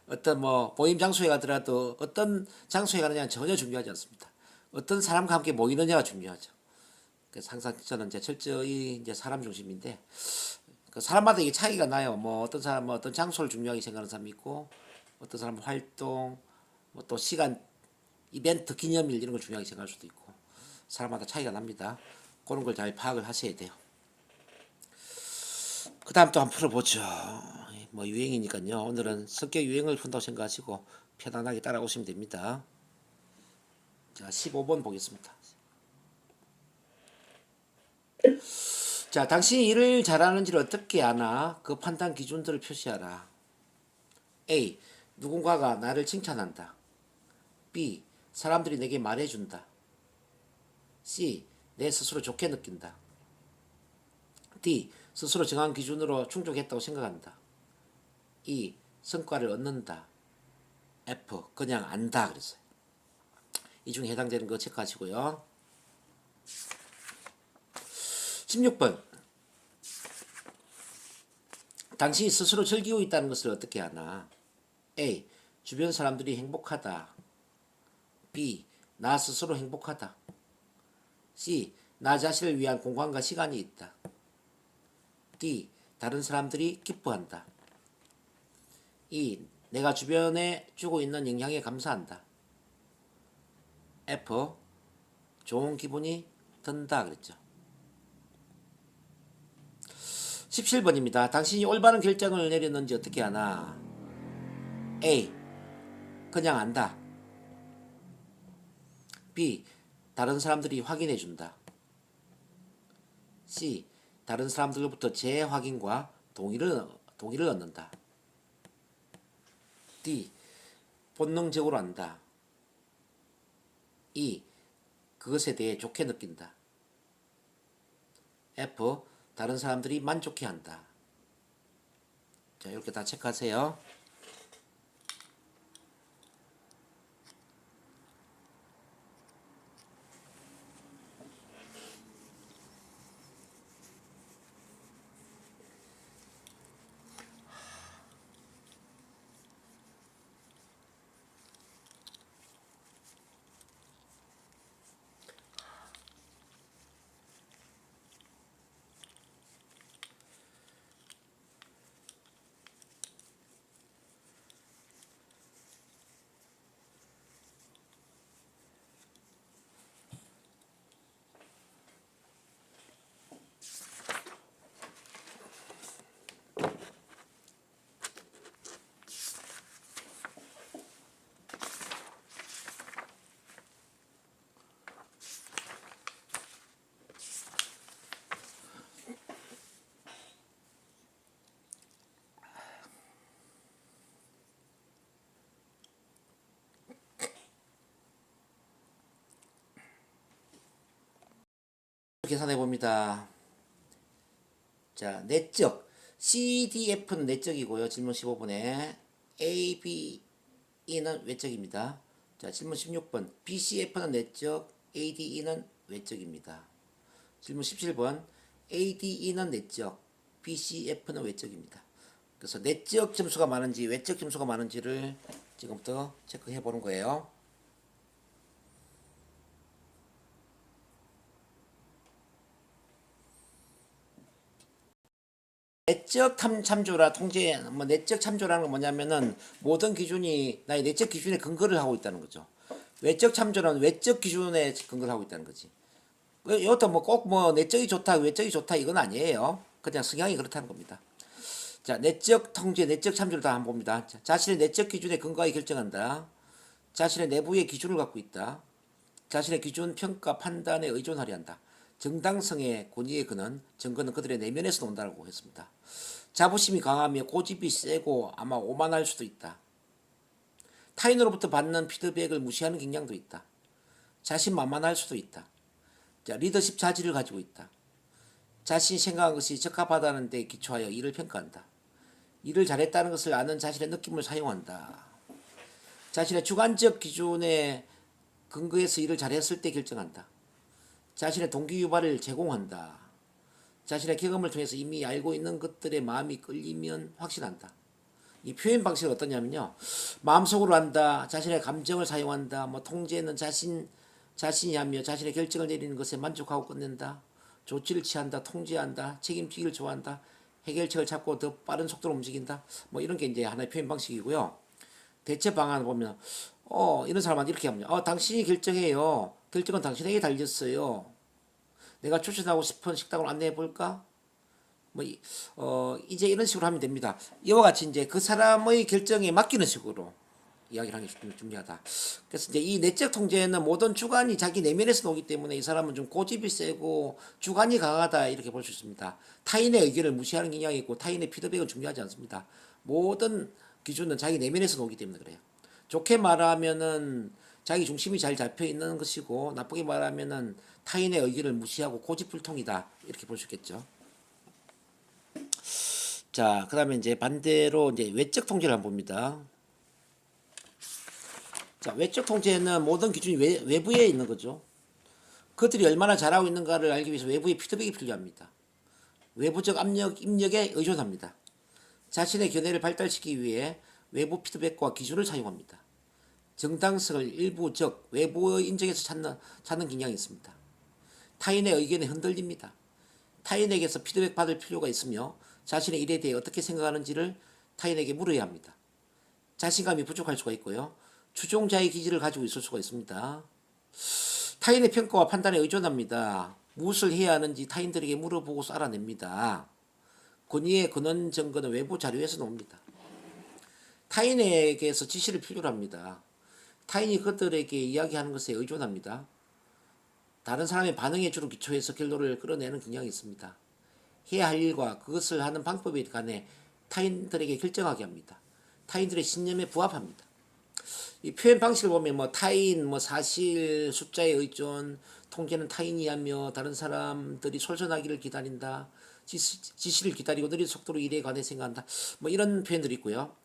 어떤 뭐 모임 장소에 가더라도 어떤 장소에 가느냐는 전혀 중요하지 않습니다. 어떤 사람과 함께 모이느냐가 중요하죠. 그래서 항상 저는 이제 철저히 이제 사람 중심인데 그 사람마다 이게 차이가 나요. 뭐 어떤 사람은 어떤 장소를 중요하게 생각하는 사람이 있고 어떤 사람은 활동, 뭐 또 시간, 이벤트, 기념일 이런 걸 중요하게 생각할 수도 있고 사람마다 차이가 납니다. 그런 걸 잘 파악을 하셔야 돼요. 그 다음 또 한번 풀어보죠. 뭐 유행이니까요. 오늘은 성격 유행을 푼다고 생각하시고 편안하게 따라오시면 됩니다. 자, 15번 보겠습니다. 자, 당신이 일을 잘하는지를 어떻게 아나? 그 판단 기준들을 표시하라. A. 누군가가 나를 칭찬한다. B. 사람들이 내게 말해준다. C. 내 스스로 좋게 느낀다. D. 스스로 정한 기준으로 충족했다고 생각한다. E. 성과를 얻는다. F. 그냥 안다 그랬어요. 이 중에 해당되는 거 체크하시고요. 16번. 당신이 스스로 즐기고 있다는 것을 어떻게 아나? A. 주변 사람들이 행복하다. B. 나 스스로 행복하다. C. 나 자신을 위한 공간과 시간이 있다. D. 다른 사람들이 기뻐한다. E. 내가 주변에 주고 있는 영향에 감사한다. F. 좋은 기분이 든다 그랬죠. 17번입니다. 당신이 올바른 결정을 내렸는지 어떻게 아나? A. 그냥 안다. B. 다른 사람들이 확인해 준다. C. 다른 사람들로부터 재확인과 동의를 얻는다. D. 본능적으로 안다. E. 그것에 대해 좋게 느낀다. F. 다른 사람들이 만족해 한다. 자, 이렇게 다 체크하세요. 계산해 봅니다. 자, 내적 CDF는 내적이고요. 질문 15번에 ABE는 외적입니다. 자, 질문 16번 BCF는 내적, ADE는 외적입니다. 질문 17번 ADE는 내적, BCF는 외적입니다. 그래서 내적 점수가 많은지 외적 점수가 많은지를 지금부터 체크해 보는 거예요. 내적 참조라 통제 뭐 내적 참조라는 건 뭐냐면은 모든 기준이 나의 내적 기준에 근거를 하고 있다는 거죠. 외적 참조는 외적 기준에 근거를 하고 있다는 거지. 이것도 뭐 꼭 뭐 내적이 좋다 외적이 좋다 이건 아니에요. 그냥 성향이 그렇다는 겁니다. 자, 내적 통제, 내적 참조를 다 한번 봅니다. 자, 자신의 내적 기준에 근거하여 결정한다. 자신의 내부의 기준을 갖고 있다. 자신의 기준, 평가, 판단에 의존하려 한다. 정당성의 권위의 근원, 증거는 그들의 내면에서 논다고 했습니다. 자부심이 강하며 고집이 세고 아마 오만할 수도 있다. 타인으로부터 받는 피드백을 무시하는 경향도 있다. 자신만만할 수도 있다. 자, 리더십 자질을 가지고 있다. 자신이 생각한 것이 적합하다는 데 기초하여 일을 평가한다. 일을 잘했다는 것을 아는 자신의 느낌을 사용한다. 자신의 주관적 기준에 근거해서 일을 잘했을 때 결정한다. 자신의 동기 유발을 제공한다. 자신의 경험을 통해서 이미 알고 있는 것들에 마음이 끌리면 확신한다. 이 표현 방식은 어떠냐면요. 마음속으로 한다. 자신의 감정을 사용한다. 뭐 통제는 자신이 하며 자신의 결정을 내리는 것에 만족하고 끝낸다. 조치를 취한다. 통제한다. 책임지기를 좋아한다. 해결책을 찾고 더 빠른 속도로 움직인다. 뭐 이런 게 이제 하나의 표현 방식이고요. 대체 방안을 보면 이런 사람한테 이렇게 합니다. 당신이 결정해요. 결정은 당신에게 달렸어요. 내가 추천하고 싶은 식당으로 안내해 볼까? 이제 이런 식으로 하면 됩니다. 이와 같이 이제 그 사람의 결정에 맡기는 식으로 이야기를 하는 게 중요하다. 그래서 이제 이 내적 통제는 모든 주관이 자기 내면에서 나오기 때문에 이 사람은 좀 고집이 세고 주관이 강하다 이렇게 볼 수 있습니다. 타인의 의견을 무시하는 경향이 있고 타인의 피드백은 중요하지 않습니다. 모든 기준은 자기 내면에서 나오기 때문에 그래요. 좋게 말하면은 자기 중심이 잘 잡혀 있는 것이고 나쁘게 말하면은 타인의 의견을 무시하고 고집불통이다 이렇게 볼 수 있겠죠. 자, 그다음에 이제 반대로 이제 외적 통제를 한번 봅니다. 자, 외적 통제는 모든 기준이 외부에 있는 거죠. 그들이 얼마나 잘하고 있는가를 알기 위해서 외부의 피드백이 필요합니다. 외부적 입력에 의존합니다. 자신의 견해를 발달시키기 위해 외부 피드백과 기준을 사용합니다. 정당성을 일부적 외부의 인정에서 찾는 경향이 있습니다. 타인의 의견에 흔들립니다. 타인에게서 피드백 받을 필요가 있으며 자신의 일에 대해 어떻게 생각하는지를 타인에게 물어야 합니다. 자신감이 부족할 수가 있고요. 추종자의 기질을 가지고 있을 수가 있습니다. 타인의 평가와 판단에 의존합니다. 무엇을 해야 하는지 타인들에게 물어보고 알아냅니다. 권위의 근원 증거는 외부 자료에서 나옵니다. 타인에게서 지시를 필요로 합니다. 타인이 그들에게 이야기하는 것에 의존합니다. 다른 사람의 반응에 주로 기초해서 결론을 끌어내는 경향이 있습니다. 해야 할 일과 그것을 하는 방법에 관해 타인들에게 결정하게 합니다. 타인들의 신념에 부합합니다. 이 표현 방식을 보면 뭐 타인, 뭐 사실, 숫자에 의존, 통제는 타인이 하며 다른 사람들이 솔선하기를 기다린다. 지시를 기다리고 느린 속도로 일에 관해 생각한다. 뭐 이런 표현들이 있고요.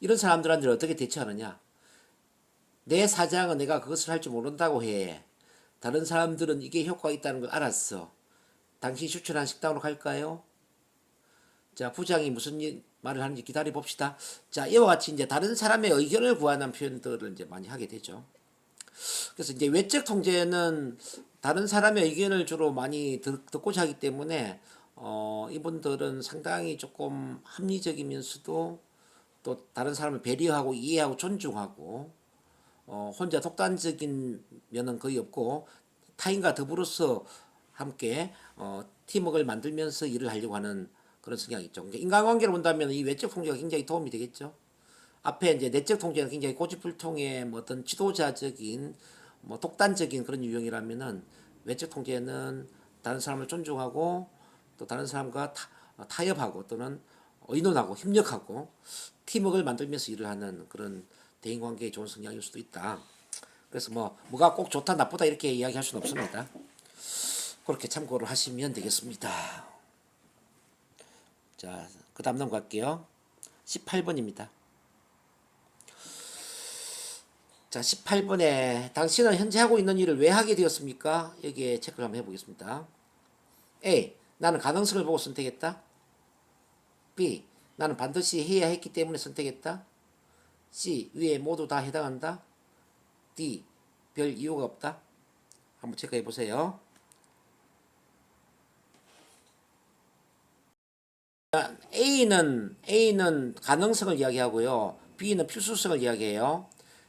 이런 사람들한테 어떻게 대처하느냐? 내 사장은 내가 그것을 할 줄 모른다고 해. 다른 사람들은 이게 효과가 있다는 걸 알았어. 당신이 추천한 식당으로 갈까요? 자, 부장이 무슨 말을 하는지 기다려 봅시다. 자, 이와 같이 이제 다른 사람의 의견을 구하는 표현들을 이제 많이 하게 되죠. 그래서 이제 외적 통제는 다른 사람의 의견을 주로 많이 듣고자 하기 때문에 이분들은 상당히 조금 합리적이면서도 또 다른 사람을 배려하고 이해하고 존중하고 혼자 독단적인 면은 거의 없고 타인과 더불어서 함께 팀워크를 만들면서 일을 하려고 하는 그런 성향이 있죠. 그러니까 인간관계를 본다면 이 외적 통제가 굉장히 도움이 되겠죠. 앞에 이제 내적 통제는 굉장히 고집불통의 뭐 어떤 지도자적인 뭐 독단적인 그런 유형이라면은 외적 통제는 다른 사람을 존중하고 또 다른 사람과 타협하고 또는 의논하고 협력하고 팀워크를 만들면서 일을 하는 그런 대인관계에 좋은 성향일 수도 있다. 그래서 뭐가 꼭 좋다 나쁘다 이렇게 이야기할 수는 없습니다. 그렇게 참고를 하시면 되겠습니다. 자, 그 다음 넘어갈게요. 18번입니다. 자, 18번에 당신은 현재 하고 있는 일을 왜 하게 되었습니까? 여기에 체크를 한번 해보겠습니다. A. 나는 가능성을 보고 선택했다. B. 나는 반드시 해야 했기 때문에 선택했다. C. 위에 모두 다 해당한다. D. 별 이유가 없다. 한번 체크해 보세요. A는 가능성을 이야기하고요. B는 필수성을 이야기해요.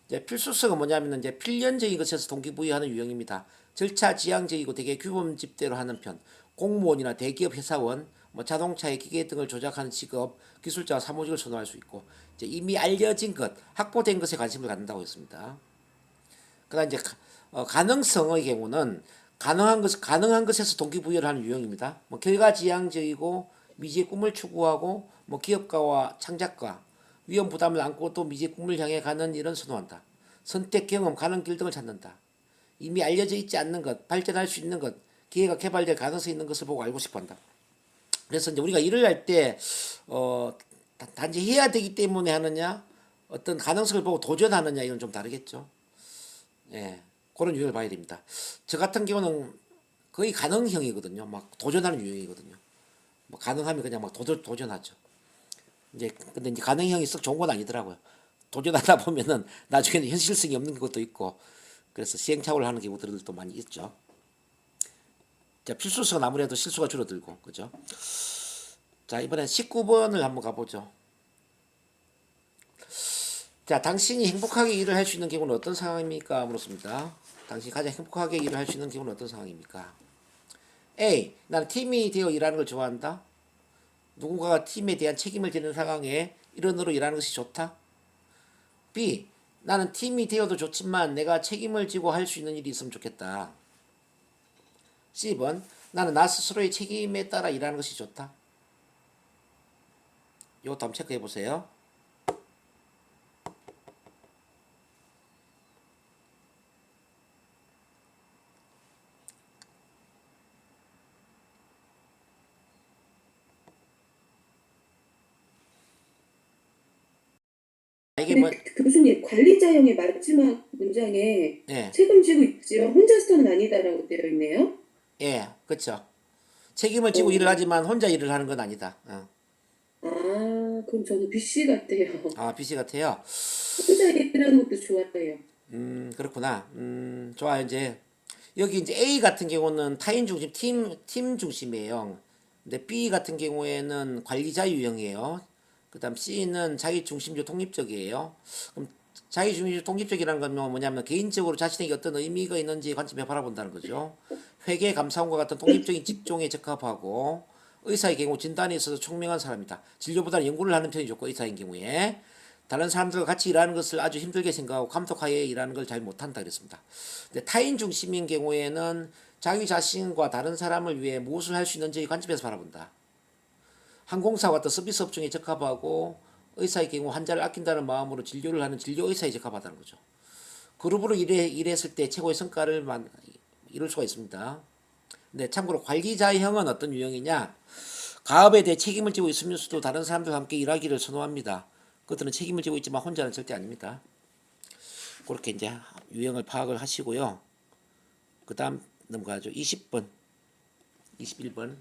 이제 필수성은 뭐냐면 이제 필연적인 것에서 동기부여하는 유형입니다. 절차 지향적이고 되게 규범집대로 하는 편. 공무원이나 대기업 회사원, 뭐 자동차의 기계 등을 조작하는 직업, 기술자와 사무직을 선호할 수 있고, 이제 이미 알려진 것, 확보된 것에 관심을 갖는다고 했습니다. 그다음 이제 가능성의 경우는 가능한 것에서 동기부여를 하는 유형입니다. 뭐 결과지향적이고 미지의 꿈을 추구하고 뭐 기업가와 창작가, 위험 부담을 안고 또 미지의 꿈을 향해 가는 일은 선호한다. 선택, 경험, 가는 길 등을 찾는다. 이미 알려져 있지 않는 것, 발전할 수 있는 것, 기회가 개발될 가능성이 있는 것을 보고 알고 싶어한다. 그래서 이제 우리가 일을 할 때 단지 해야 되기 때문에 하느냐, 어떤 가능성을 보고 도전하느냐 이건 좀 다르겠죠. 예, 그런 유형을 봐야 됩니다. 저 같은 경우는 거의 가능형이거든요. 막 도전하는 유형이거든요. 뭐 가능하면 그냥 막 도전하죠. 이제 근데 이제 가능형이 썩 좋은 건 아니더라고요. 도전하다 보면은 나중에는 현실성이 없는 것도 있고, 그래서 시행착오를 하는 경우들도 많이 있죠. 자, 필수성은 아무래도 실수가 줄어들고, 그죠? 자, 이번엔 19번을 한번 가보죠. 자, 당신이 행복하게 일을 할 수 있는 경우는 어떤 상황입니까? 물었습니다. 당신이 가장 행복하게 일을 할 수 있는 경우는 어떤 상황입니까? A. 나는 팀이 되어 일하는 걸 좋아한다. 누군가가 팀에 대한 책임을 지는 상황에 일원으로 일하는 것이 좋다. B. 나는 팀이 되어도 좋지만 내가 책임을 지고 할 수 있는 일이 있으면 좋겠다. C번. 나는 나 스스로의 책임에 따라 일하는 것이 좋다. 이것도 한번 체크해 보세요. 이게 뭐, 근데 교수님, 관리자형의 마지막 문장에 예, 책임지고 있지만 혼자서는 아니다라고 되어 있네요. 예, 그쵸. 책임을 지고 일을 어, 하지만 혼자 일을 하는 건 아니다. 아, 그럼 저는 BC 같아요. 아, BC 같아요. 혼자 일하는 것도 좋아해요. 그렇구나. 좋아. 이제, 여기 이제 A 같은 경우는 타인 중심, 팀 중심이에요. 근데 B 같은 경우에는 관리자 유형이에요. 그 다음 C는 자기 중심적 독립적이에요. 그럼 자기 중심적 독립적이라는 건 뭐냐면 개인적으로 자신에게 어떤 의미가 있는지 관점에 바라본다는 거죠. 회계, 감사원과 같은 독립적인 직종에 적합하고 의사의 경우 진단에 있어서 총명한 사람이다. 진료보다는 연구를 하는 편이 좋고 의사인 경우에 다른 사람들과 같이 일하는 것을 아주 힘들게 생각하고 감독하에 일하는 걸 잘 못한다 그랬습니다. 근데 타인 중심인 경우에는 자기 자신과 다른 사람을 위해 무엇을 할 수 있는지 관점에서 바라본다. 항공사와 같은 서비스 업종에 적합하고 의사의 경우 환자를 아낀다는 마음으로 진료를 하는 진료 의사에 적합하다는 거죠. 그룹으로 일했을 때 최고의 성과를 이룰 수가 있습니다. 근데 참고로 관리자형은 어떤 유형이냐? 가업에 대해 책임을 지고 있으면서도 다른 사람들과 함께 일하기를 선호합니다. 그들은 책임을 지고 있지만 혼자는 절대 아닙니다. 그렇게 이제 유형을 파악을 하시고요. 그 다음 넘어가죠. 20번, 21번.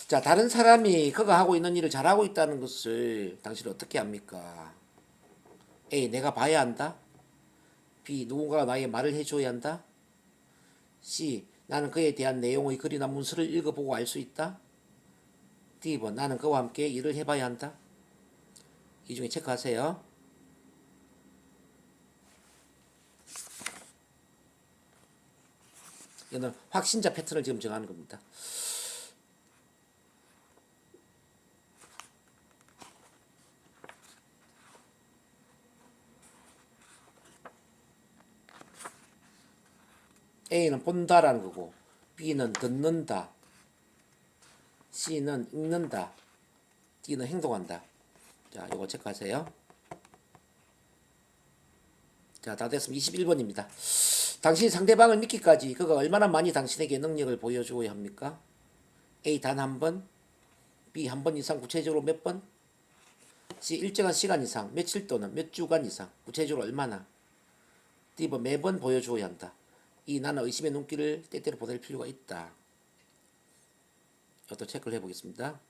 자, 다른 사람이 그가 하고 있는 일을 잘하고 있다는 것을 당신은 어떻게 합니까? A. 내가 봐야 한다. B. 누군가가 나에게 말을 해줘야 한다. C. 나는 그에 대한 내용의 글이나 문서를 읽어보고 알 수 있다. D번. 나는 그와 함께 일을 해봐야 한다. 이 중에 체크하세요. 이거는 확신자 패턴을 지금 정하는 겁니다. A는 본다라는 거고, B는 듣는다, C는 읽는다, D는 행동한다. 자, 이거 체크하세요. 자, 다 됐으면 21번입니다. 당신이 상대방을 믿기까지 그가 얼마나 많이 당신에게 능력을 보여주어야 합니까? A. 단 한 번, B. 한 번 이상, 구체적으로 몇 번, C. 일정한 시간 이상, 며칠 또는 몇 주간 이상, 구체적으로 얼마나, D번 매번 보여주어야 한다. 이 나는 의심의 눈길을 때때로 보낼 필요가 있다. 이것도 체크를 해보겠습니다.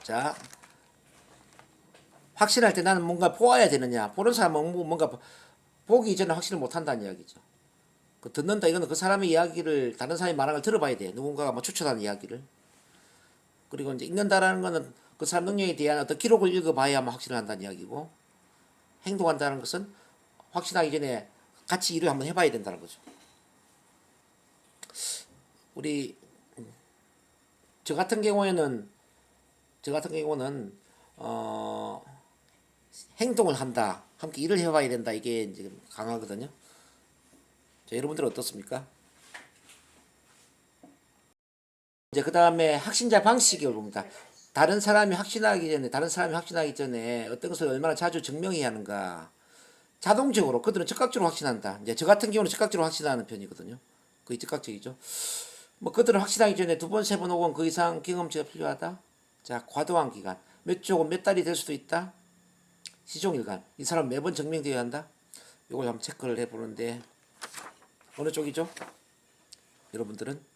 자, 확신할 때 나는 뭔가 보아야 되느냐, 보는 사람은 뭔가 보기 이전에 확신을 못 한다는 이야기죠. 그 듣는다 이거는 그 사람의 이야기를 다른 사람이 말하는 걸 들어봐야 돼. 누군가가 뭐 추천하는 이야기를. 그리고 이제 읽는다라는 거는 그 사람 능력에 대한 어떤 기록을 읽어봐야만 확신을 한다는 이야기고, 행동한다는 것은 확신하기 전에 같이 일을 한번 해봐야 된다는 거죠. 우리 저 같은 경우는 행동을 한다, 함께 일을 해봐야 된다, 이게 이제 강하거든요. 자, 여러분들은 어떻습니까? 이제 그 다음에 확신자 방식을 봅니다. 다른 사람이 확신하기 전에 어떤 것을 얼마나 자주 증명해야 하는가. 자동적으로 그들은 즉각적으로 확신한다. 이제 저 같은 경우는 즉각적으로 확신하는 편이거든요. 거의 즉각적이죠. 뭐 그들은 확신하기 전에 두 번, 세 번 혹은 그 이상 경험치가 필요하다. 자, 과도한 기간. 몇 주 혹은 몇 달이 될 수도 있다. 시종일관. 이 사람 매번 증명되어야 한다. 이걸 한번 체크를 해보는데 어느 쪽이죠? 여러분들은?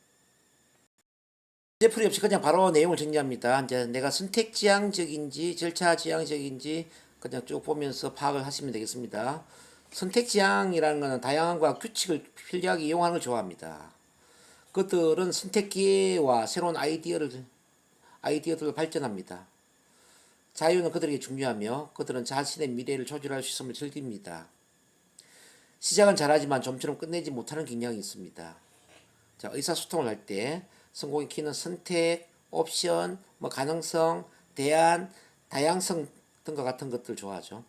풀이 없이 그냥 바로 내용을 정리합니다. 이제 내가 선택지향적인지 절차지향적인지 그냥 쭉 보면서 파악을 하시면 되겠습니다. 선택지향이라는 것은 다양함과 규칙을 편리하게 이용하는 걸 좋아합니다. 그들은 선택 기회와 새로운 아이디어들을 발전합니다. 자유는 그들에게 중요하며 그들은 자신의 미래를 조절할 수 있음을 즐깁니다. 시작은 잘하지만 좀처럼 끝내지 못하는 경향이 있습니다. 자, 의사소통을 할 때 성공의 키는 선택, 옵션, 뭐 가능성, 대안, 다양성 등과 같은 것들 좋아하죠.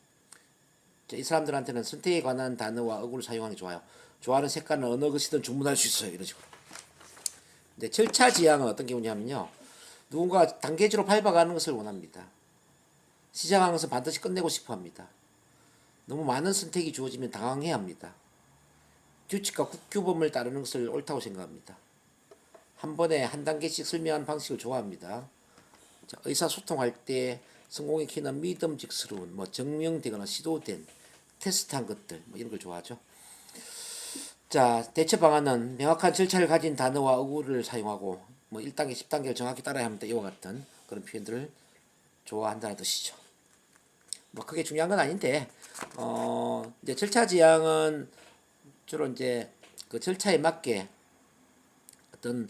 자, 이 사람들한테는 선택에 관한 단어와 어구를 사용하는 게 좋아요. 좋아하는 색깔은 어느 것이든 주문할 수 있어요. 이런 식으로. 근데 절차 지향은 어떤 경우냐면요. 누군가 단계적으로 밟아가는 것을 원합니다. 시작한 것은 반드시 끝내고 싶어 합니다. 너무 많은 선택이 주어지면 당황해야 합니다. 규칙과 규범을 따르는 것을 옳다고 생각합니다. 한 번에 한 단계씩 설명하는 방식을 좋아합니다. 자, 의사소통할 때 성공의 키는 믿음직스러운, 뭐 증명되거나 시도된, 테스트한 것들, 뭐 이런 걸 좋아하죠. 자, 대처 방안은 명확한 절차를 가진 단어와 어구를 사용하고, 뭐 1단계, 10단계를 정확히 따라야 합니다. 이와 같은 그런 표현들을 좋아한다는 뜻이죠. 뭐 크게 중요한 건 아닌데, 이제 절차 지향은 주로 이제 그 절차에 맞게 어떤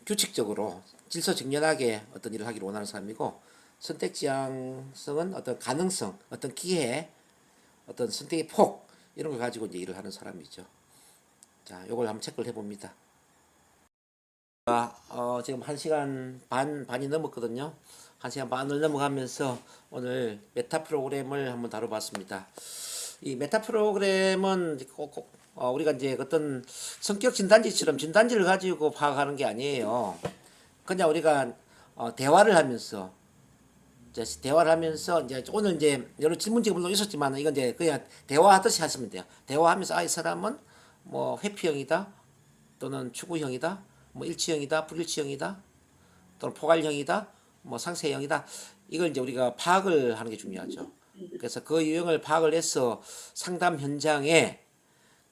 규칙적으로 질서정연하게 어떤 일을 하기를 원하는 사람이고, 선택지향성은 어떤 가능성, 어떤 기회, 어떤 선택의 폭 이런 걸 가지고 이제 일을 하는 사람이죠. 자, 요걸 한번 체크를 해봅니다. 지금 1시간 반이 넘었거든요. 1시간 반을 넘어가면서 오늘 메타 프로그램을 한번 다뤄봤습니다. 이 메타 프로그램은 우리가 이제 어떤 성격 진단지처럼 진단지를 가지고 파악하는 게 아니에요. 그냥 우리가 대화를 하면서 이제 오늘 이제 여러 질문지가 물론 있었지만 이건 이제 그냥 대화하듯이 하시면 돼요. 대화하면서 이 사람은 뭐 회피형이다, 또는 추구형이다, 뭐 일치형이다, 불일치형이다, 또는 포괄형이다, 뭐 상쇄형이다. 이걸 이제 우리가 파악을 하는 게 중요하죠. 그래서 그 유형을 파악을 해서 상담 현장에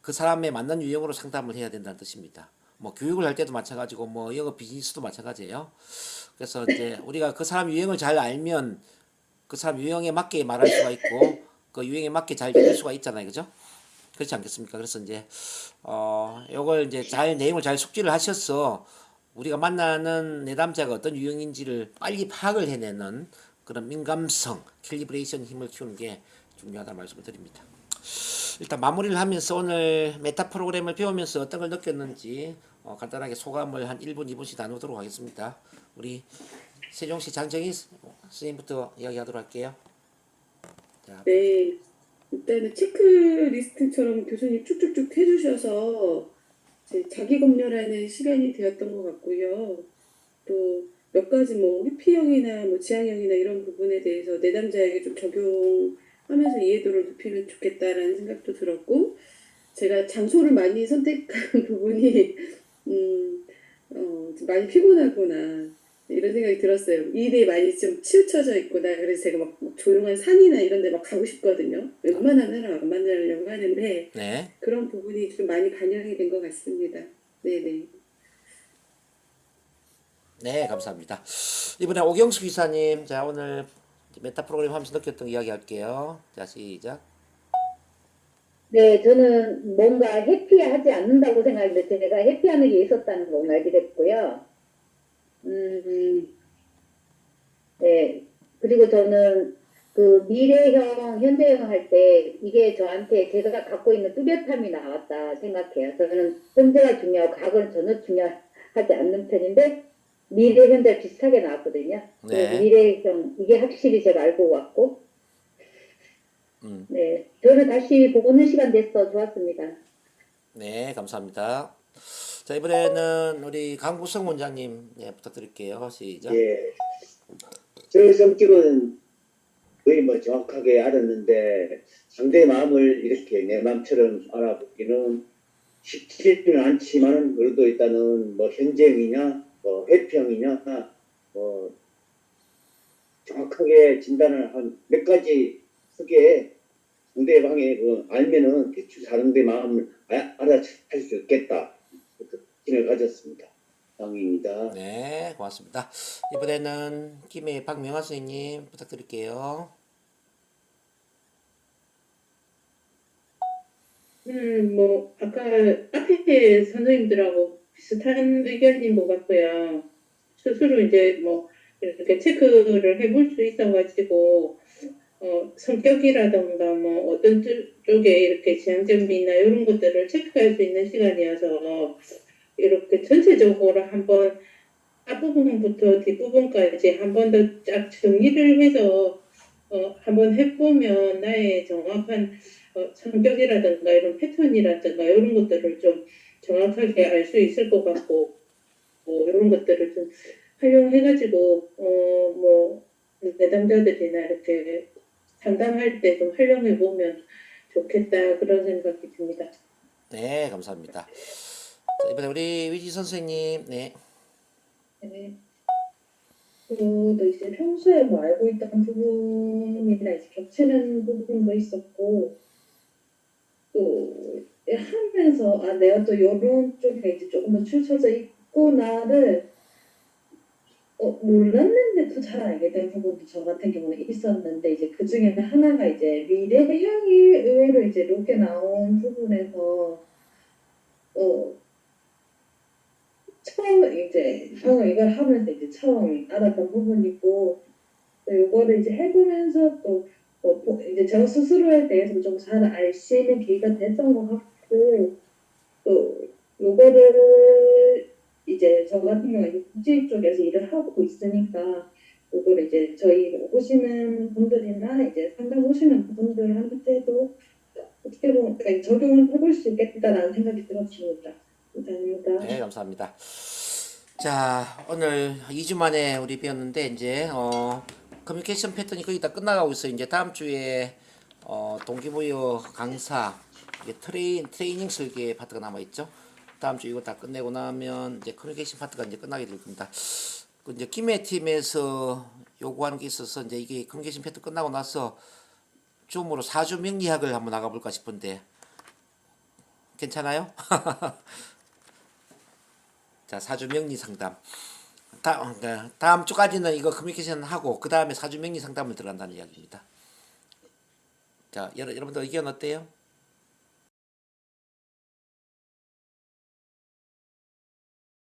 그 사람에 맞는 유형으로 상담을 해야 된다는 뜻입니다. 뭐 교육을 할 때도 마찬가지고 뭐 영업 비즈니스도 마찬가지예요. 그래서 이제 우리가 그 사람 유형을 잘 알면 그 사람 유형에 맞게 말할 수가 있고 그 유형에 맞게 잘 읽을 수가 있잖아요. 그죠? 그렇지 않겠습니까? 그래서 이제 요걸 이제 내용을 잘 숙지를 하셔서 우리가 만나는 내담자가 어떤 유형인지를 빨리 파악을 해내는 그런 민감성, 캘리브레이션 힘을 키우는 게 중요하다는 말씀을 드립니다. 일단 마무리를 하면서 오늘 메타 프로그램을 배우면서 어떤 걸 느꼈는지 간단하게 소감을 한 1분, 2분씩 나누도록 하겠습니다. 우리 세종시 장정희 선생님부터 이야기하도록 할게요. 자, 네, 일단은 체크리스트처럼 교수님 쭉쭉쭉 해주셔서 자기 검열하는 시간이 되었던 것 같고요. 또 몇 가지 뭐 회피형이나 뭐 지향형이나 이런 부분에 대해서 내담자에게 좀 적용하면서 이해도를 높이면 좋겠다라는 생각도 들었고, 제가 장소를 많이 선택한 부분이 좀 많이 피곤하구나 이런 생각이 들었어요. 일이 많이 좀 치우쳐져 있구나. 그래서 제가 막 조용한 산이나 이런 데 막 가고 싶거든요. 웬만하면 사람 안 만나려고 하는데 네. 그런 부분이 좀 많이 반영이 된 것 같습니다. 네네. 네, 감사합니다. 이번에 오경수 기사님, 자 오늘 메타 프로그램 하면서 느꼈던 이야기 할게요. 자, 시작. 네, 저는 뭔가 해피하지 않는다고 생각했는데 제가 해피하는 게 있었다는 걸 오늘 알게 됐고요. 음, 네. 그리고 저는 그 미래형, 현재형 할 때 이게 저한테 제가 갖고 있는 뚜렷함이 나왔다 생각해요. 저는 현재가 중요하고 과거는 전혀 중요하지 않는 편인데 미래, 현재 비슷하게 나왔거든요. 그래서 네. 미래형, 이게 확실히 제가 알고 왔고, 음. 네. 저는 다시 보는 시간 돼서 좋았습니다. 네, 감사합니다. 자, 이번에는 우리 강구성 원장님, 네, 부탁드릴게요. 시작. 예. 저의 성격은 거의 뭐 정확하게 알았는데 상대의 마음을 이렇게 내 마음처럼 알아보기는 쉽지는 않지만은 그래도 일단은 뭐 현재형이냐 뭐 회피형이냐 뭐 정확하게 진단을 한 몇 가지 크게 상대방의 그 알면은 대충 상대 마음을 알아챌 수 있겠다. 그 확신을 가졌습니다. 상입니다. 네, 고맙습니다. 이번에는 김해 박명화 선생님 부탁드릴게요. 뭐, 아까 앞에 선생님들하고 비슷한 의견인 것 같고요. 스스로 이제 뭐, 이렇게 체크를 해볼 수 있어가지고, 성격이라던가 뭐, 어떤 쪽에 이렇게 지향점이 있나, 이런 것들을 체크할 수 있는 시간이어서, 이렇게 전체적으로 한번 앞부분부터 뒷부분까지 한 번 더 쫙 정리를 해서, 한번 해보면 나의 정확한 성격이라든가 이런 패턴이라든가 이런 것들을 좀 정확하게 알 수 있을 것 같고 뭐 이런 것들을 좀 활용해가지고 뭐 내담자들이나 이렇게 상담할 때 좀 활용해 보면 좋겠다 그런 생각이 듭니다. 네, 감사합니다. 자, 이번에 우리 위지 선생님, 네. 네. 또 이제 평소에 뭐 알고 있던 부분이나 이제 겹치는 부분도 있었고 또 하면서 내가 또 이런 쪽에 이제 조금 더 치우쳐져 있구나를 몰랐는데도 잘 알게 된 부분도 저 같은 경우는 있었는데 이제 그 중에는 하나가 이제 미래형이 의외로 이제 이렇게 나온 부분에서 처음 이제 저는 이걸 하면서 이제 처음 알았던 부분이고 또 이거를 이제 해보면서 또 이제 저 스스로에 대해서 좀 잘 알 수 있는 계기가 됐던 것 같고 또 요거를 이제 저 같은 경우는 국제 쪽에서 일을 하고 있으니까 요거를 이제 저희 오시는 분들이나 이제 상담 오시는 분들한테도 어떻게 보면 적용을 해볼 수 있겠다라는 생각이 들었습니다. 감사합니다. 네, 감사합니다. 자, 오늘 2주 만에 우리 배웠는데 이제 커뮤니케이션 패턴이 거의 다 끝나가고 있어요. 이제 다음 주에 동기부여 강사 이게 트레이닝 설계 파트가 남아 있죠. 다음 주 이거 다 끝내고 나면 이제 커뮤니케이션 파트가 이제 끝나게 될 겁니다. 그 이제 김해 팀에서 요구하는 게 있어서 이제 이게 커뮤니케이션 패턴 끝나고 나서 줌으로 4주 명리학을 한번 나가볼까 싶은데 괜찮아요? 자, 4주 명리 상담. 다음 주까지는 이거 커뮤니케이션 하고 그 다음에 4주 명리 상담을 들어간다는 이야기입니다. 자, 여러분들 의견 어때요?